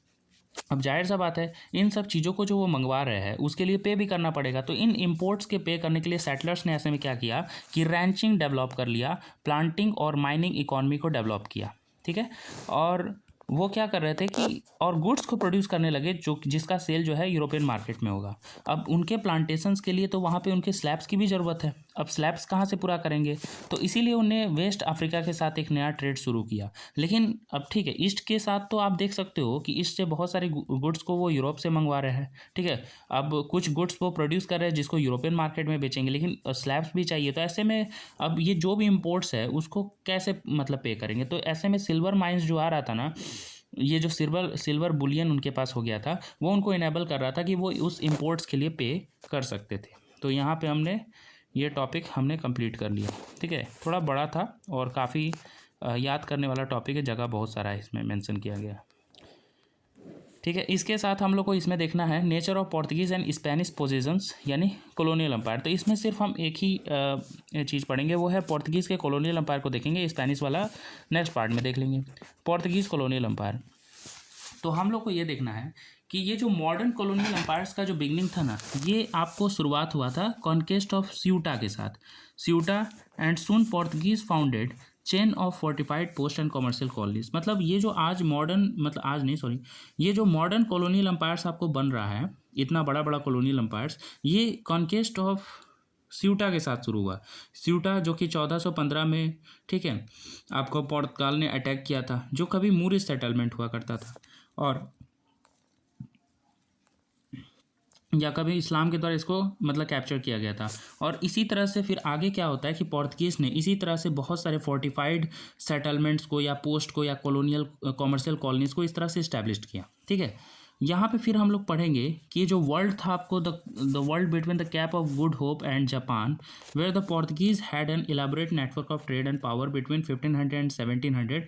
अब जाहिर सा बात है, इन सब चीज़ों को जो वो मंगवा रहे हैं उसके लिए पे भी करना पड़ेगा। तो इन इंपोर्ट्स के पे करने के लिए सेटलर्स ने ऐसे में क्या किया कि रैंचिंग डेवलप कर लिया, प्लांटिंग और माइनिंग इकोनॉमी को डेवलप किया, ठीक है। और वो क्या कर रहे थे कि और गुड्स को प्रोड्यूस करने लगे जो जिसका सेल जो है यूरोपियन मार्केट में होगा। अब उनके प्लांटेशंस के लिए तो वहाँ पे उनके स्लैब्स की भी ज़रूरत है। अब स्लैब्स कहाँ से पूरा करेंगे? तो इसीलिए उन्हें वेस्ट अफ्रीका के साथ एक नया ट्रेड शुरू किया। लेकिन अब ठीक है, ईस्ट के साथ तो आप देख सकते हो कि ईस्ट से बहुत सारे गुड्स को वो यूरोप से मंगवा रहे हैं, ठीक है। अब कुछ गुड्स वो प्रोड्यूस कर रहे हैं जिसको यूरोपियन मार्केट में बेचेंगे, लेकिन स्लैब्स भी चाहिए। तो ऐसे में अब ये जो भी इम्पोर्ट्स है उसको कैसे मतलब पे करेंगे? तो ऐसे में सिल्वर माइंस जो आ रहा था ना, ये जो सिल्वर बुलियन उनके पास हो गया था, वो उनको इनेबल कर रहा था कि वो उस इम्पोर्ट्स के लिए पे कर सकते थे। तो यहाँ पे हमने ये टॉपिक हमने कंप्लीट कर लिया। ठीक है, थोड़ा बड़ा था और काफ़ी याद करने वाला टॉपिक है, जगह बहुत सारा है इसमें मेंशन किया गया। ठीक है, इसके साथ हम लोग को इसमें देखना है nature of Portuguese and Spanish positions यानी कॉलोनियल एम्पायर। तो इसमें सिर्फ हम एक ही चीज़ पढ़ेंगे, वो है पोर्तुगीज़ के कॉलोनियल एम्पायर को देखेंगे, स्पेनिश वाला नेक्स्ट पार्ट में देख लेंगे। पोर्तुगीज़ कॉलोनियल एम्पायर, तो हम लोग को ये देखना है कि ये जो मॉडर्न कॉलोनियल एम्पायर्स का जो बिगनिंग था ना, ये आपको शुरुआत हुआ था कॉन्क्वेस्ट ऑफ स्यूटा के साथ। Ceuta and soon Portuguese founded chain of fortified post and commercial colonies. मतलब ये जो आज मॉडर्न, मतलब आज नहीं सॉरी, ये जो मॉडर्न कॉलोनियल एम्पायर्स आपको बन रहा है, इतना बड़ा बड़ा कॉलोनियल एम्पायर्स, ये कॉन्क्वेस्ट ऑफ स्यूटा के साथ शुरू हुआ। स्यूटा जो कि 1415 में, ठीक है, आपको पोर्तगाल ने अटैक किया था, जो कभी मूरिश सेटलमेंट हुआ करता था और या कभी इस्लाम के द्वारा इसको मतलब कैप्चर किया गया था। और इसी तरह से फिर आगे क्या होता है कि पोर्तुगीज़ ने इसी तरह से बहुत सारे फोर्टिफाइड सेटलमेंट्स को या पोस्ट को या कॉलोनियल कॉमर्शियल कॉलोनीज़ को इस तरह से इस्टेब्लिश किया। ठीक है, यहाँ पे फिर हम लोग पढ़ेंगे कि जो वर्ल्ड था आपको, the world between the Cape of Good Hope and Japan, where the Portuguese had an elaborate network of trade and power between 1500 and 1700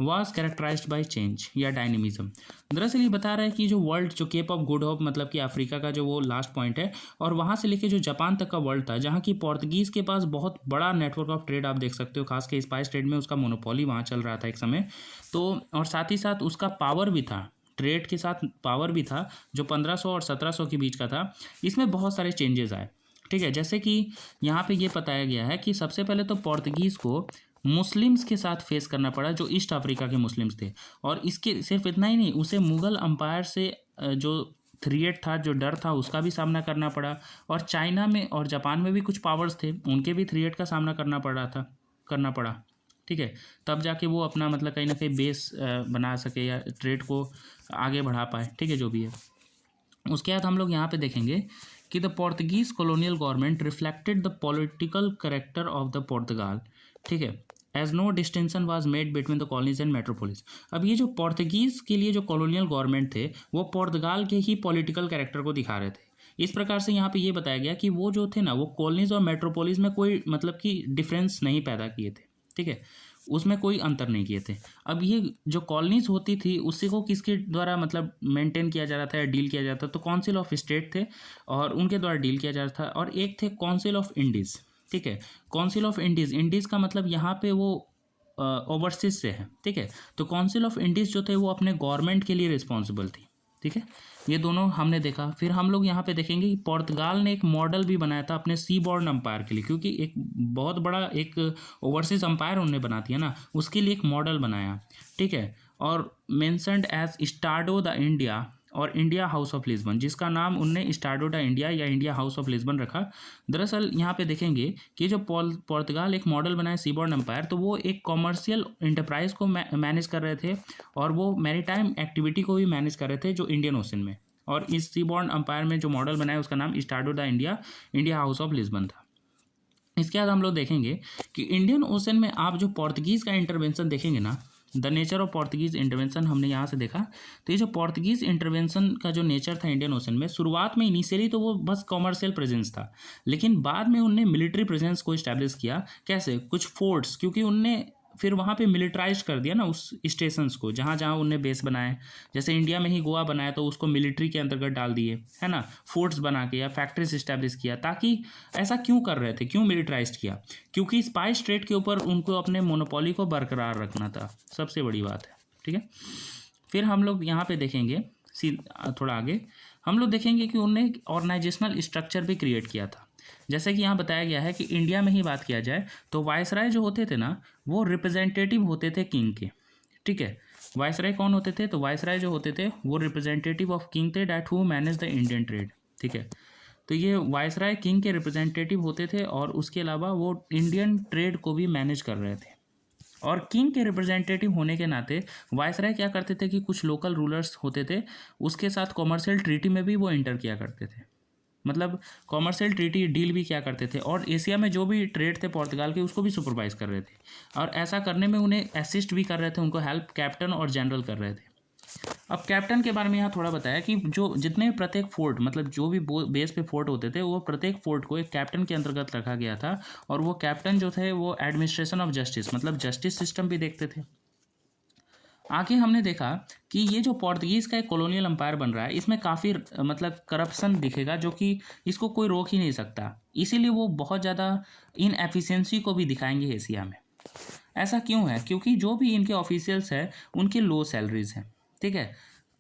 was characterized by change या डायनेमिज्म। दरअसल ये बता रहा है कि जो वर्ल्ड, जो केप ऑफ गुड होप मतलब कि अफ्रीका का जो वो लास्ट पॉइंट है, और वहाँ से लेके जो जापान तक का वर्ल्ड था, जहाँ की पोर्तुगीज़ के पास बहुत बड़ा नेटवर्क ऑफ ट्रेड आप देख सकते हो, खास के स्पाइस ट्रेड में उसका मोनोपोली वहाँ चल रहा था एक समय। तो और साथ ही साथ उसका पावर भी था, ट्रेड के साथ पावर भी था, जो 1500 और 1700 के बीच का था। इसमें बहुत सारे चेंजेस आए। ठीक है, जैसे कि यहाँ पे ये बताया गया है कि सबसे पहले तो पोर्तुगीज़ को मुस्लिम्स के साथ फेस करना पड़ा, जो ईस्ट अफ्रीका के मुस्लिम्स थे। और इसके सिर्फ इतना ही नहीं, उसे मुग़ल अम्पायर से जो थ्रेट था, जो डर था, उसका भी सामना करना पड़ा। और चाइना में और जापान में भी कुछ पावर्स थे, उनके भी थ्रेट का सामना करना पड़ा। ठीक है, तब जाके वो अपना मतलब कहीं ना कहीं बेस बना सके या ट्रेड को आगे बढ़ा पाए। ठीक है, जो भी है। उसके बाद हम लोग यहाँ पे देखेंगे कि the Portuguese colonial government reflected the political character of the Portugal. ठीक है, as no distinction was made between the colonies and metropolis. अब ये जो पोर्तुगीज़ के लिए जो कॉलोनियल गवर्नमेंट थे, वो पोर्तगाल के ही पॉलिटिकल कैरेक्टर को दिखा रहे थे। इस प्रकार से यहाँ पे ये बताया गया कि वो जो थे ना, वो कॉलोनीज और मेट्रोपोलिस में कोई मतलब कि डिफरेंस नहीं पैदा किए थे। ठीक है, उसमें कोई अंतर नहीं किए थे। अब ये जो कॉलोनीज होती थी, उससे को किसके द्वारा मतलब मेंटेन किया जा रहा था या डील किया जाता था, तो काउंसिल ऑफ स्टेट थे और उनके द्वारा डील किया जा रहा था। और एक थे काउंसिल ऑफ इंडीज़। ठीक है, काउंसिल ऑफ इंडीज़, इंडीज़ का मतलब यहाँ पे वो ओवरसीज से है। ठीक है, तो काउंसिल ऑफ इंडीज़ जो थे वो अपने गवर्नमेंट के लिए रिस्पॉन्सिबल थी। ठीक है, ये दोनों हमने देखा। फिर हम लोग यहाँ पे देखेंगे कि पोर्तगाल ने एक मॉडल भी बनाया था अपने सी बॉर्न अम्पायर के लिए, क्योंकि एक बहुत बड़ा एक ओवरसीज अम्पायर उन्होंने बना दिया ना, उसके लिए एक मॉडल बनाया। ठीक है, और मेंशनड एज स्टाडो द इंडिया और इंडिया हाउस ऑफ लिस्बन, जिसका नाम उनने स्टाडो द इंडिया या इंडिया हाउस ऑफ लिस्बन रखा। दरअसल यहाँ पे देखेंगे कि जो पोर्तगाल एक मॉडल बनाया सीबॉर्न एम्पायर, तो वो एक कॉमर्शियल इंटरप्राइज को मैनेज कर रहे थे और वो मैरीटाइम एक्टिविटी को भी मैनेज कर रहे थे जो इंडियन ओशन में। और इस सीबॉर्न एम्पायर में जो मॉडल बनाया उसका नाम स्टाडो द India India house of Lisbon था। इसके बाद हम लोग देखेंगे कि इंडियन ओशन में आप जो पोर्तुगीज़ का इंटरवेंशन देखेंगे ना, the nature of Portuguese intervention हमने यहाँ से देखा। तो ये जो पोर्तुगीज़ इंटरवेंशन का जो नेचर था इंडियन ओशन में, शुरुआत में इनिशियली तो वो बस कॉमर्शियल प्रेजेंस था, लेकिन बाद में उनने मिलिट्री प्रेजेंस को इस्टेब्लिश किया। कैसे? कुछ फोर्ट्स, क्योंकि उनने फिर वहाँ पे मिलिट्राइज कर दिया ना उस स्टेशंस को, जहाँ जहाँ उनने बेस बनाए। जैसे इंडिया में ही गोवा बनाया तो उसको मिलिट्री के अंतर्गत डाल दिए, है ना, फोर्ट्स बना के या फैक्ट्रीज इस्टेब्लिश किया। ताकि ऐसा क्यों कर रहे थे, क्यों मिलिट्राइज किया? क्योंकि स्पाइस ट्रेड के ऊपर उनको अपने मोनोपोली को बरकरार रखना था, सबसे बड़ी बात है। ठीक है, फिर हम लोग यहाँ पे देखेंगे थोड़ा आगे हम लोग देखेंगे कि उनने एक ऑर्गेनाइजेशनल स्ट्रक्चर भी क्रिएट किया था। जैसे कि यहाँ बताया गया है कि इंडिया में ही बात किया जाए तो वायसराय जो होते थे ना, वो रिप्रेजेंटेटिव होते थे किंग के। ठीक है, वायसराय कौन होते थे? तो वायसराय जो होते थे वो रिप्रेजेंटेटिव ऑफ किंग थे, that who manage the Indian trade. ठीक है, तो ये वायसराय किंग के रिप्रेजेंटेटिव होते थे और उसके अलावा वो इंडियन ट्रेड को भी मैनेज कर रहे थे। और किंग के रिप्रेजेंटेटिव होने के नाते वायसराय क्या करते थे कि कुछ लोकल रूलर्स होते थे, उसके साथ कॉमर्शियल ट्रीटी में भी वो एंटर किया करते थे। मतलब कॉमर्शियल ट्रीटी डील भी क्या करते थे, और एशिया में जो भी ट्रेड थे पोर्तुगाल के, उसको भी सुपरवाइज कर रहे थे। और ऐसा करने में उन्हें असिस्ट भी कर रहे थे, उनको हेल्प कैप्टन और जनरल कर रहे थे। अब कैप्टन के बारे में यहाँ थोड़ा बताया कि जो जितने प्रत्येक फोर्ट मतलब जो भी बेस पे फोर्ट होते थे वो प्रत्येक फोर्ट को एक कैप्टन के अंतर्गत रखा गया था, और वो कैप्टन जो थे वो एडमिनिस्ट्रेशन ऑफ जस्टिस मतलब जस्टिस सिस्टम भी देखते थे। आगे हमने देखा कि ये जो पोर्तुगीज़ का एक कॉलोनियल एम्पायर बन रहा है इसमें काफ़ी मतलब करप्शन दिखेगा, जो कि इसको कोई रोक ही नहीं सकता, इसीलिए वो बहुत ज़्यादा इनएफिशिएंसी को भी दिखाएंगे एशिया में। ऐसा क्यों है? क्योंकि जो भी इनके ऑफिशियल्स हैं उनके लो सैलरीज हैं, ठीक है।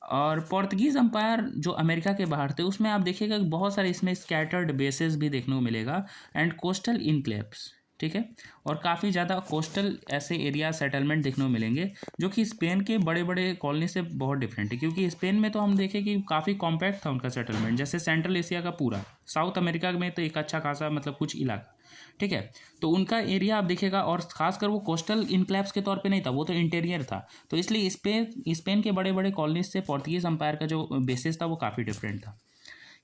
और पोर्तुगीज़ अम्पायर जो अमेरिका के बाहर थे उसमें आप देखिएगा कि बहुत सारे इसमें स्कैटर्ड बेसेस भी देखने को मिलेगा एंड कोस्टल इनक्लेव्स, ठीक है। और काफ़ी ज़्यादा कोस्टल ऐसे एरिया सेटलमेंट देखने को मिलेंगे जो कि स्पेन के बड़े बड़े कॉलोनी से बहुत डिफरेंट है, क्योंकि स्पेन में तो हम देखें कि काफ़ी कॉम्पैक्ट था उनका सेटलमेंट, जैसे सेंट्रल एशिया का पूरा, साउथ अमेरिका में तो एक अच्छा खासा मतलब कुछ इलाका, ठीक है। तो उनका एरिया आप देखिएगा, और खासकर वो कोस्टल इनक्लेव्स के तौर पे नहीं था, वो तो इंटीरियर था, तो इसलिए स्पेन के बड़े बड़े कॉलोनीज से पोर्तुगीज़ अम्पायर का जो बेसिस था वो काफ़ी डिफरेंट था।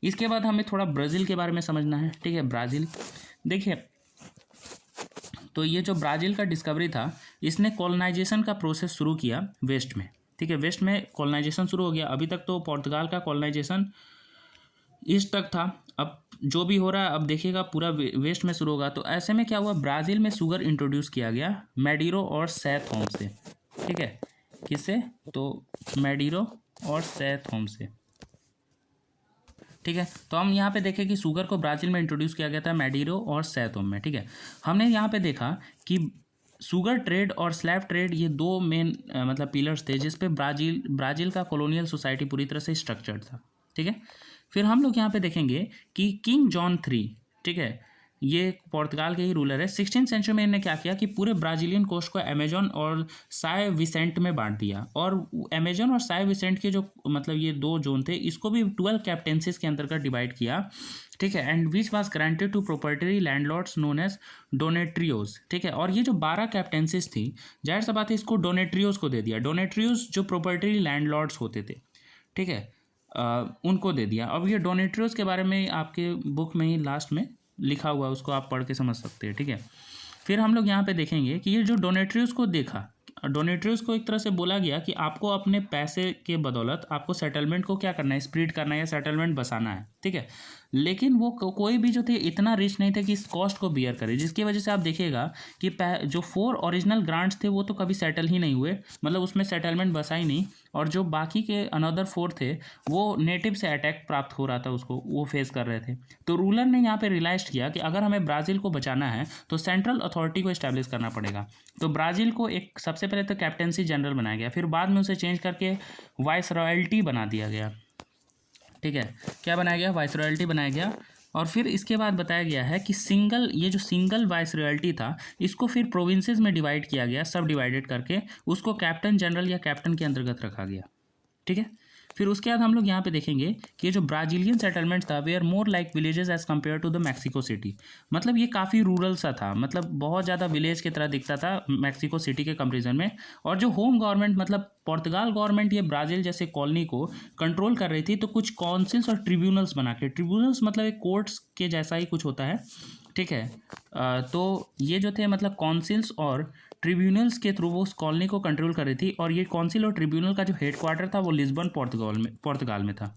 इसके बाद हमें थोड़ा ब्राज़ील के बारे में समझना है, ठीक है। ब्राज़ील देखिए, तो ये जो ब्राज़ील का डिस्कवरी था इसने कॉलोनाइजेशन का प्रोसेस शुरू किया वेस्ट में, ठीक है। वेस्ट में कॉलोनाइजेशन शुरू हो गया। अभी तक तो पोर्तुगाल का कॉलोनाइजेशन ईस्ट तक था, अब जो भी हो रहा है अब देखिएगा पूरा वेस्ट में शुरू होगा। तो ऐसे में क्या हुआ, ब्राज़ील में शुगर इंट्रोड्यूस किया गया मैडिरो और सैथ होम से, ठीक है। किससे? तो मैडिरो और सैथ होम से, ठीक है। तो हम यहाँ पे देखें कि शुगर को ब्राज़ील में इंट्रोड्यूस किया गया था मैडिरो और सैथ होम में, ठीक है। हमने यहाँ पे देखा कि शुगर ट्रेड और स्लैब ट्रेड ये दो मेन मतलब पिलर्स थे जिस पे ब्राज़ील का कॉलोनियल सोसाइटी पूरी तरह से स्ट्रक्चर्ड था, ठीक है। फिर हम लोग यहाँ पे देखेंगे कि किंग जॉन 3, ठीक है, ये पोर्तुगाल के ही रूलर है। 16th सेंचुरी में इन्होंने क्या किया कि पूरे ब्राज़ीलियन कोस्ट को अमेजन और साय विसेंट में बांट दिया, और अमेजन और साय विसेंट के जो मतलब ये दो जोन थे इसको भी 12 कैप्टेंसीज के अंतर्गत डिवाइड किया, ठीक है। And which was granted to proprietary landlords known as डोनेट्रियोज, ठीक है। और ये जो 12 कैप्टेंसीज थी, जाहिर सा बात है इसको डोनेट्रियोज को दे दिया। डोनेट्रियोज जो प्रोपर्टरी लैंडलॉर्ड्स होते थे, ठीक है, उनको दे दिया। अब ये डोनेट्रियोज के बारे में आपके बुक में ही लास्ट में लिखा हुआ है, उसको आप पढ़ के समझ सकते हैं, ठीक है। फिर हम लोग यहाँ पे देखेंगे कि ये जो डोनेट्रियोज को देखा, डोनेट्रियोज को एक तरह से बोला गया कि आपको अपने पैसे के बदौलत आपको सेटलमेंट को क्या करना है, स्प्लिट करना है या सेटलमेंट बसाना है, ठीक है। लेकिन वो कोई भी जो थे इतना रिच नहीं थे कि इस कॉस्ट को बियर करे, जिसकी वजह से आप देखिएगा कि जो 4 ओरिजिनल ग्रांट्स थे वो तो कभी सेटल ही नहीं हुए, मतलब उसमें सेटलमेंट बसा ही नहीं। और जो बाकी के अनदर 4 थे वो नेटिव से अटैक प्राप्त हो रहा था, उसको वो फेस कर रहे थे। तो रूलर ने यहाँ पे रियलाइज किया कि अगर हमें ब्राज़ील को बचाना है तो सेंट्रल अथॉरिटी को इस्टेब्लिश करना पड़ेगा। तो ब्राज़ील को एक सबसे पहले तो कैप्टेंसी जनरल बनाया गया, फिर बाद में उसे चेंज करके वाइस रॉयल्टी बना दिया गया, ठीक है। क्या बनाया गया? वाइस रॉयल्टी बनाया गया। और फिर इसके बाद बताया गया है कि ये जो सिंगल वाइस रॉयल्टी था इसको फिर प्रोविंसेस में डिवाइड किया गया, सब डिवाइडेड करके उसको कैप्टन जनरल या कैप्टन के अंतर्गत रखा गया, ठीक है। फिर उसके बाद हम लोग यहाँ पे देखेंगे कि ये जो ब्राज़ीलियन सेटलमेंट था they are more like villages as compare to the Mexico city, मतलब ये काफ़ी रूरल सा था, मतलब बहुत ज़्यादा विलेज की तरह दिखता था मैक्सिको सिटी के कंपेरिजन में। और जो होम गवर्नमेंट मतलब पोर्तुगाल गवर्नमेंट ये ब्राज़ील जैसे कॉलोनी को कंट्रोल कर रही थी, तो कुछ काउंसिल्स और ट्रिब्यूनल्स बना के, ट्रिब्यूनल्स मतलब एक कोर्ट्स के जैसा ही कुछ होता है, ठीक है। तो ये जो थे मतलब काउंसिल्स और ट्रिब्यूनल्स के थ्रू वो उस कॉलोनी को कंट्रोल कर रही थी, और ये काउंसिल और ट्रिब्यूनल का जो हेडक्वार्टर था वो लिस्बन पोर्तुगाल में था।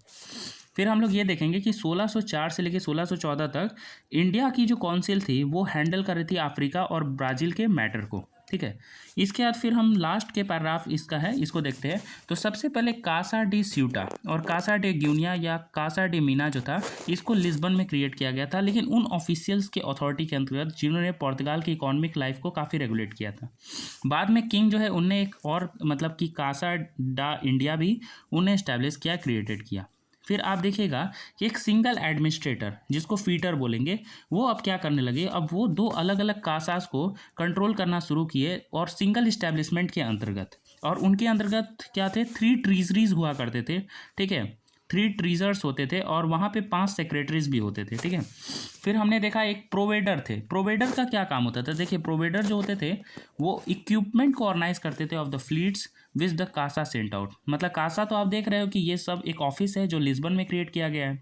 फिर हम लोग ये देखेंगे कि 1604 से लेकर 1614 तक इंडिया की जो काउंसिल थी वो हैंडल कर रही थी अफ्रीका और ब्राज़ील के मैटर को, ठीक है। इसके बाद फिर हम लास्ट के पैराग्राफ इसका है, इसको देखते हैं। तो सबसे पहले कासा डी स्यूटा और कासा डे ग्यूनिया या कासा डे मीना जो था इसको लिस्बन में क्रिएट किया गया था, लेकिन उन ऑफिशियल्स के अथॉरिटी के अंतर्गत जिन्होंने पोर्तुगाल की इकोनॉमिक लाइफ को काफ़ी रेगुलेट किया था। बाद में किंग जो है उनने एक और मतलब कि कासा डा इंडिया भी उन्हें इस्टेब्लिश किया, क्रिएटेड किया। फिर आप देखिएगा कि एक सिंगल एडमिनिस्ट्रेटर जिसको फीटर बोलेंगे वो अब क्या करने लगे, अब वो 2 अलग अलग कासास को कंट्रोल करना शुरू किए और सिंगल इस्टेब्लिशमेंट के अंतर्गत। और उनके अंतर्गत क्या थे, 3 ट्रीजरीज हुआ करते थे, ठीक है, 3 ट्रीजर्स होते थे और वहाँ पे 5 सेक्रेटरीज भी होते थे, ठीक है। फिर हमने देखा एक प्रोवेडर थे। प्रोवेडर का क्या काम होता था, देखिए प्रोवेडर जो होते थे वो इक्विपमेंट को ऑर्गेनाइज करते थे of the fleets which the Casa sent out. मतलब कासा तो आप देख रहे हो कि ये सब एक ऑफिस है जो लिस्बन में क्रिएट किया गया है।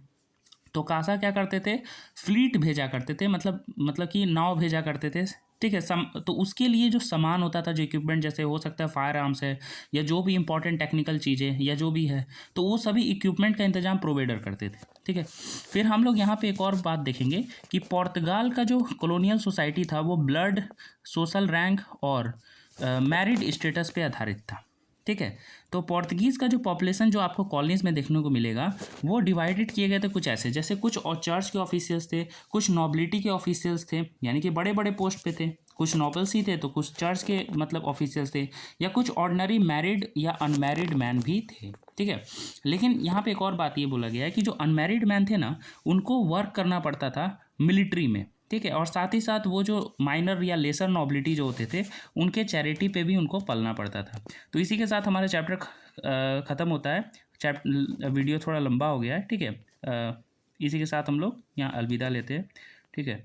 तो कासा क्या करते थे, फ्लीट भेजा करते थे, मतलब कि नाव भेजा करते थे ठीक है। तो उसके लिए जो सामान होता था, जो इक्विपमेंट, जैसे हो सकता है फायर आर्म्स है या जो भी इंपॉर्टेंट टेक्निकल चीज़ें या जो भी है, तो वो सभी इक्विपमेंट का इंतजाम प्रोवाइडर करते थे। ठीक है। फिर हम लोग यहाँ पे एक और बात देखेंगे कि पुर्तगाल का जो कॉलोनियल सोसाइटी था वो ब्लड, सोशल रैंक और मैरिड स्टेटस पे आधारित था। ठीक है। तो पोर्तुगीज़ का जो पॉपुलेशन जो आपको कॉलोनीज़ में देखने को मिलेगा, वो डिवाइडेड किए गए थे कुछ ऐसे, जैसे कुछ और चर्च के ऑफिशियल्स थे, कुछ नोबिलिटी के ऑफिशियल्स थे, यानी कि बड़े बड़े पोस्ट पे थे, कुछ नोबल्स ही थे, तो कुछ चर्च के मतलब ऑफिशियल्स थे, या कुछ ऑर्डिनरी मैरिड या अनमैरिड मैन भी थे। ठीक है। लेकिन यहाँ पे एक और बात ये बोला गया है कि जो अनमैरिड मैन थे ना, उनको वर्क करना पड़ता था मिलिट्री में। ठीक है। और साथ ही साथ वो जो माइनर या लेसर नोबिलिटी जो होते थे, उनके चैरिटी पे भी उनको पलना पड़ता था। तो इसी के साथ हमारा चैप्टर ख़त्म होता है। वीडियो थोड़ा लंबा हो गया है। ठीक है। इसी के साथ हम लोग यहाँ अलविदा लेते हैं। ठीक है।